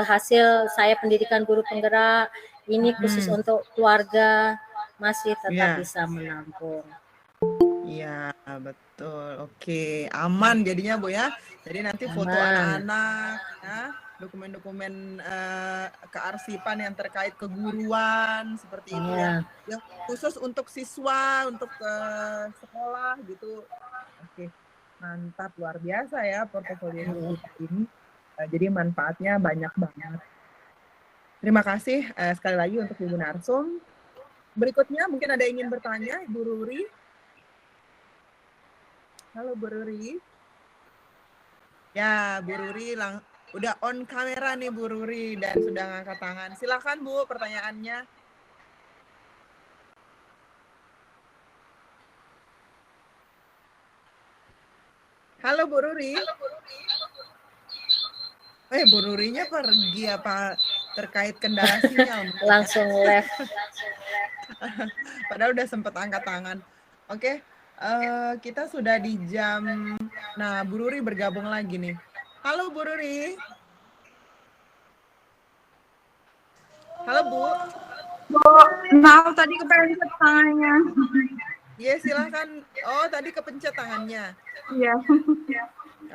hasil saya pendidikan guru penggerak, ini khusus untuk keluarga, masih tetap bisa menampung. Iya, betul. Oke, aman jadinya Bu ya. Jadi nanti foto anak-anak ya, dokumen-dokumen kearsipan yang terkait keguruan seperti itu ya. Yang khusus untuk siswa, untuk sekolah gitu. Oke, mantap, luar biasa ya portofolio kita ini. Jadi manfaatnya banyak banget. Terima kasih sekali lagi untuk Ibu Narsum. Berikutnya mungkin ada yang ingin bertanya, Ibu Ruri. Halo Bu Ruri. Ya, Bu Ruri udah on kamera nih Bu Ruri dan sudah ngangkat tangan. Silakan Bu pertanyaannya. Halo Bu Ruri. Bu Rurinya pergi apa terkait kendala sinyal? Langsung left. Padahal udah sempet angkat tangan. Oke, kita sudah di jam. Nah, Bu Ruri bergabung lagi nih. Halo Bu Ruri. Halo Bu. Maaf tadi kepencet tangannya. Iya, silakan. Oh, tadi kepencet tangannya. Iya.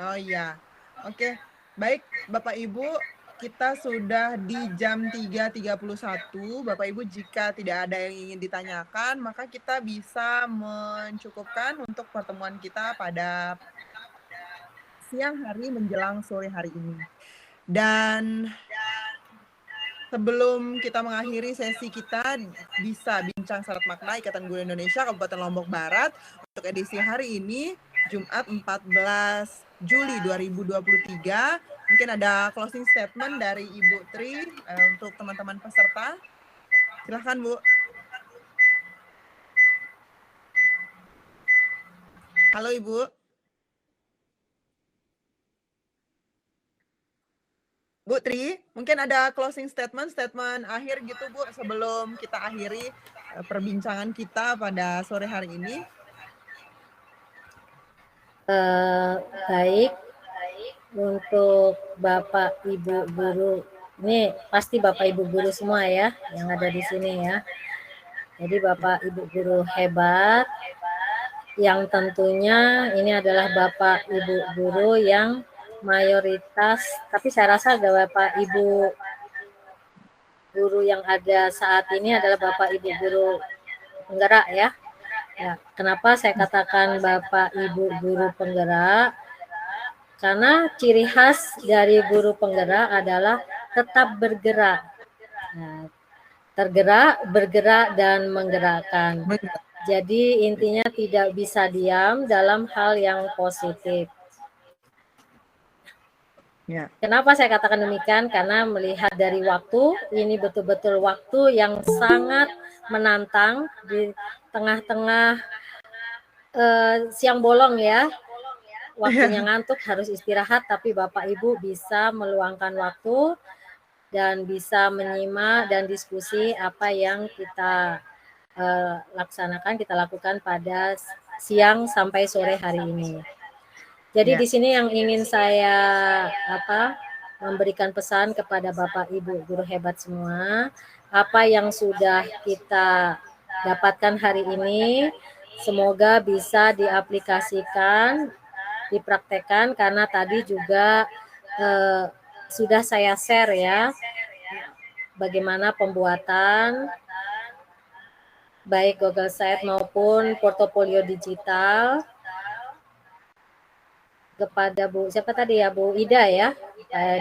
Oh iya. Oke. Baik, Bapak Ibu, kita sudah di jam 3.31. Bapak Ibu, jika tidak ada yang ingin ditanyakan, maka kita bisa mencukupkan untuk pertemuan kita pada siang hari menjelang sore hari ini. Dan sebelum kita mengakhiri sesi kita, bisa bincang syarat makna Ikatan Guru Indonesia Kabupaten Lombok Barat untuk edisi hari ini, Jumat 14 Juli 2023. Mungkin ada closing statement dari Ibu Tri untuk teman-teman peserta. Silahkan Bu. Halo Ibu. Bu Tri, mungkin ada closing statement akhir gitu Bu sebelum kita akhiri perbincangan kita pada sore hari ini. Baik, untuk Bapak Ibu guru, ini pasti Bapak Ibu guru semua ya yang ada di sini ya. Jadi Bapak Ibu guru hebat, yang tentunya ini adalah Bapak Ibu guru yang mayoritas, tapi saya rasa ada Bapak Ibu guru yang ada saat ini adalah Bapak Ibu guru penggerak ya. Ya, kenapa saya katakan Bapak Ibu guru penggerak? Karena ciri khas dari guru penggerak adalah tetap bergerak. Nah, tergerak, bergerak, dan menggerakkan. Jadi intinya tidak bisa diam dalam hal yang positif. Ya. Kenapa saya katakan demikian? Karena melihat dari waktu, ini betul-betul waktu yang sangat menantang di tengah-tengah siang bolong ya. Waktunya ngantuk, harus istirahat, tapi Bapak Ibu bisa meluangkan waktu dan bisa menyimak dan diskusi apa yang kita laksanakan, kita lakukan pada siang sampai sore hari ini. Jadi di sini yang ingin saya memberikan pesan kepada Bapak Ibu guru hebat semua, apa yang sudah kita dapatkan hari ini semoga bisa diaplikasikan, dipraktekkan, karena tadi juga sudah saya share ya bagaimana pembuatan baik Google Sheet maupun portofolio digital kepada Bu, siapa tadi ya, Bu Ida ya,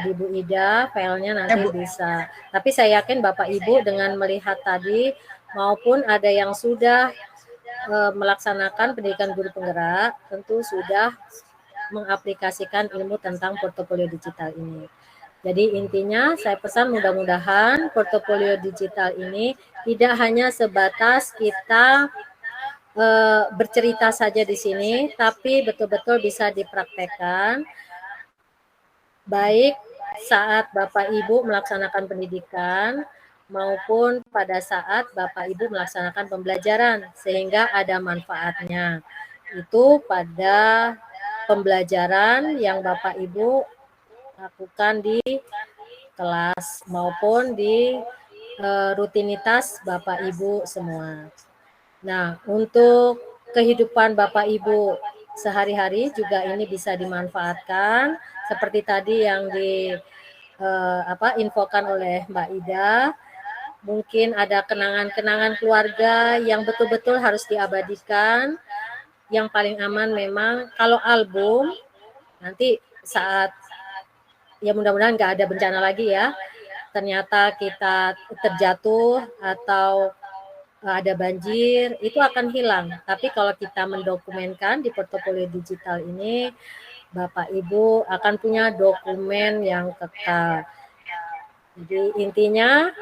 di Bu Ida, filenya nanti bisa. Tapi saya yakin Bapak Ibu dengan melihat tadi maupun ada yang sudah melaksanakan pendidikan guru penggerak, tentu sudah mengaplikasikan ilmu tentang portofolio digital ini. Jadi intinya saya pesan mudah-mudahan portofolio digital ini tidak hanya sebatas kita bercerita saja di sini, tapi betul-betul bisa dipraktekkan baik saat Bapak Ibu melaksanakan pendidikan maupun pada saat Bapak Ibu melaksanakan pembelajaran sehingga ada manfaatnya. Itu pada pembelajaran yang Bapak Ibu lakukan di kelas maupun di rutinitas Bapak Ibu semua. Nah, untuk kehidupan Bapak Ibu sehari-hari juga ini bisa dimanfaatkan seperti tadi yang infokan oleh Mbak Ida. Mungkin ada kenangan-kenangan keluarga yang betul-betul harus diabadikan. Yang paling aman memang kalau album nanti saat ya mudah-mudahan nggak ada bencana lagi ya. Ternyata kita terjatuh atau ada banjir, itu akan hilang. Tapi kalau kita mendokumenkan di portofolio digital ini, Bapak Ibu akan punya dokumen yang kekal. Jadi intinya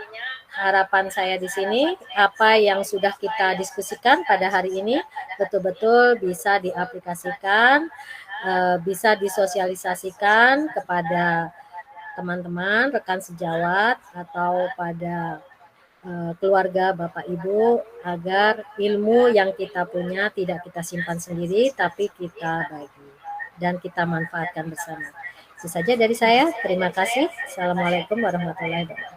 harapan saya di sini, apa yang sudah kita diskusikan pada hari ini betul-betul bisa diaplikasikan, bisa disosialisasikan kepada teman-teman, rekan sejawat, atau pada keluarga Bapak Ibu, agar ilmu yang kita punya tidak kita simpan sendiri, tapi kita bagi dan kita manfaatkan bersama. Itu saja dari saya. Terima kasih. Assalamualaikum warahmatullahi wabarakatuh.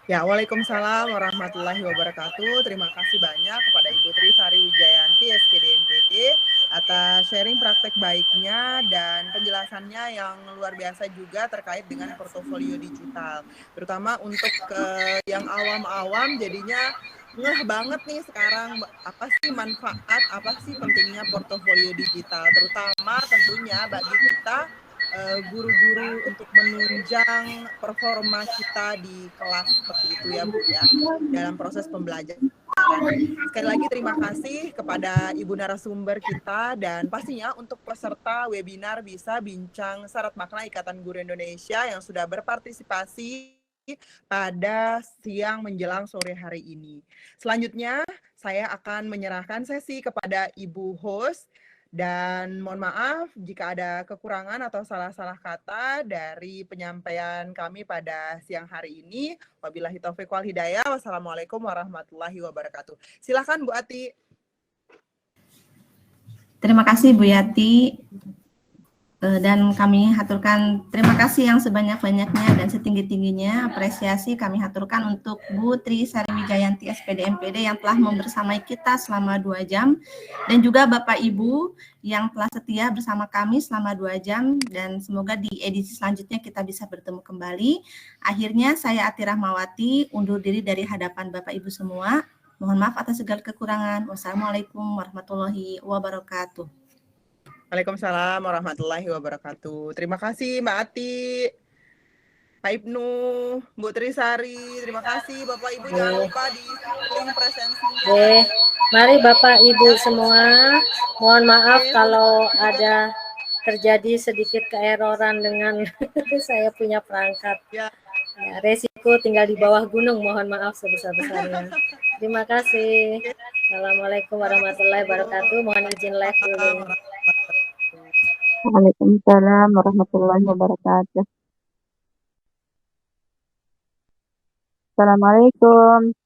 Ya, Waalaikumsalam warahmatullahi wabarakatuh. Terima kasih banyak kepada Ibu Tri Sari Wijayanti, SPD MPT, atas sharing praktek baiknya dan penjelasannya yang luar biasa juga terkait dengan portofolio digital. Terutama untuk yang awam-awam jadinya ngeh banget nih sekarang apa sih manfaat, apa sih pentingnya portofolio digital, terutama tentunya bagi kita guru-guru untuk menunjang performa kita di kelas seperti itu ya Bu ya, dalam proses pembelajaran. Sekali lagi terima kasih kepada Ibu narasumber kita, dan pastinya untuk peserta webinar bisa bincang syarat makna Ikatan Guru Indonesia yang sudah berpartisipasi pada siang menjelang sore hari ini. Selanjutnya saya akan menyerahkan sesi kepada Ibu host. Dan mohon maaf jika ada kekurangan atau salah-salah kata dari penyampaian kami pada siang hari ini. Wabillahi taufiq wal hidayah. Wassalamualaikum warahmatullahi wabarakatuh. Silakan Bu Ati. Terima kasih Bu Yati. Dan kami haturkan terima kasih yang sebanyak-banyaknya dan setinggi-tingginya apresiasi kami haturkan untuk Bu Tri Sari Wijayanti SPD MPD yang telah membersamai kita selama 2 jam, dan juga Bapak Ibu yang telah setia bersama kami selama 2 jam, dan semoga di edisi selanjutnya kita bisa bertemu kembali. Akhirnya saya Ati Rahmawati undur diri dari hadapan Bapak Ibu semua. Mohon maaf atas segala kekurangan. Wassalamualaikum warahmatullahi wabarakatuh. Waalaikumsalam warahmatullahi wabarakatuh. Terima kasih Mbak Ati, Pak Ibnu, Bu Trisari. Terima kasih Bapak Ibu, jangan lupa di link presensinya. Mari Bapak Ibu semua, mohon maaf kalau ada terjadi sedikit keeroran dengan saya punya perangkat. Ya, resiko tinggal di bawah gunung, mohon maaf sebesar-besarnya. Terima kasih. Assalamualaikum warahmatullahi wabarakatuh. Mohon izin live dulu. Waalaikumsalam warahmatullahi wabarakatuh. Assalamualaikum.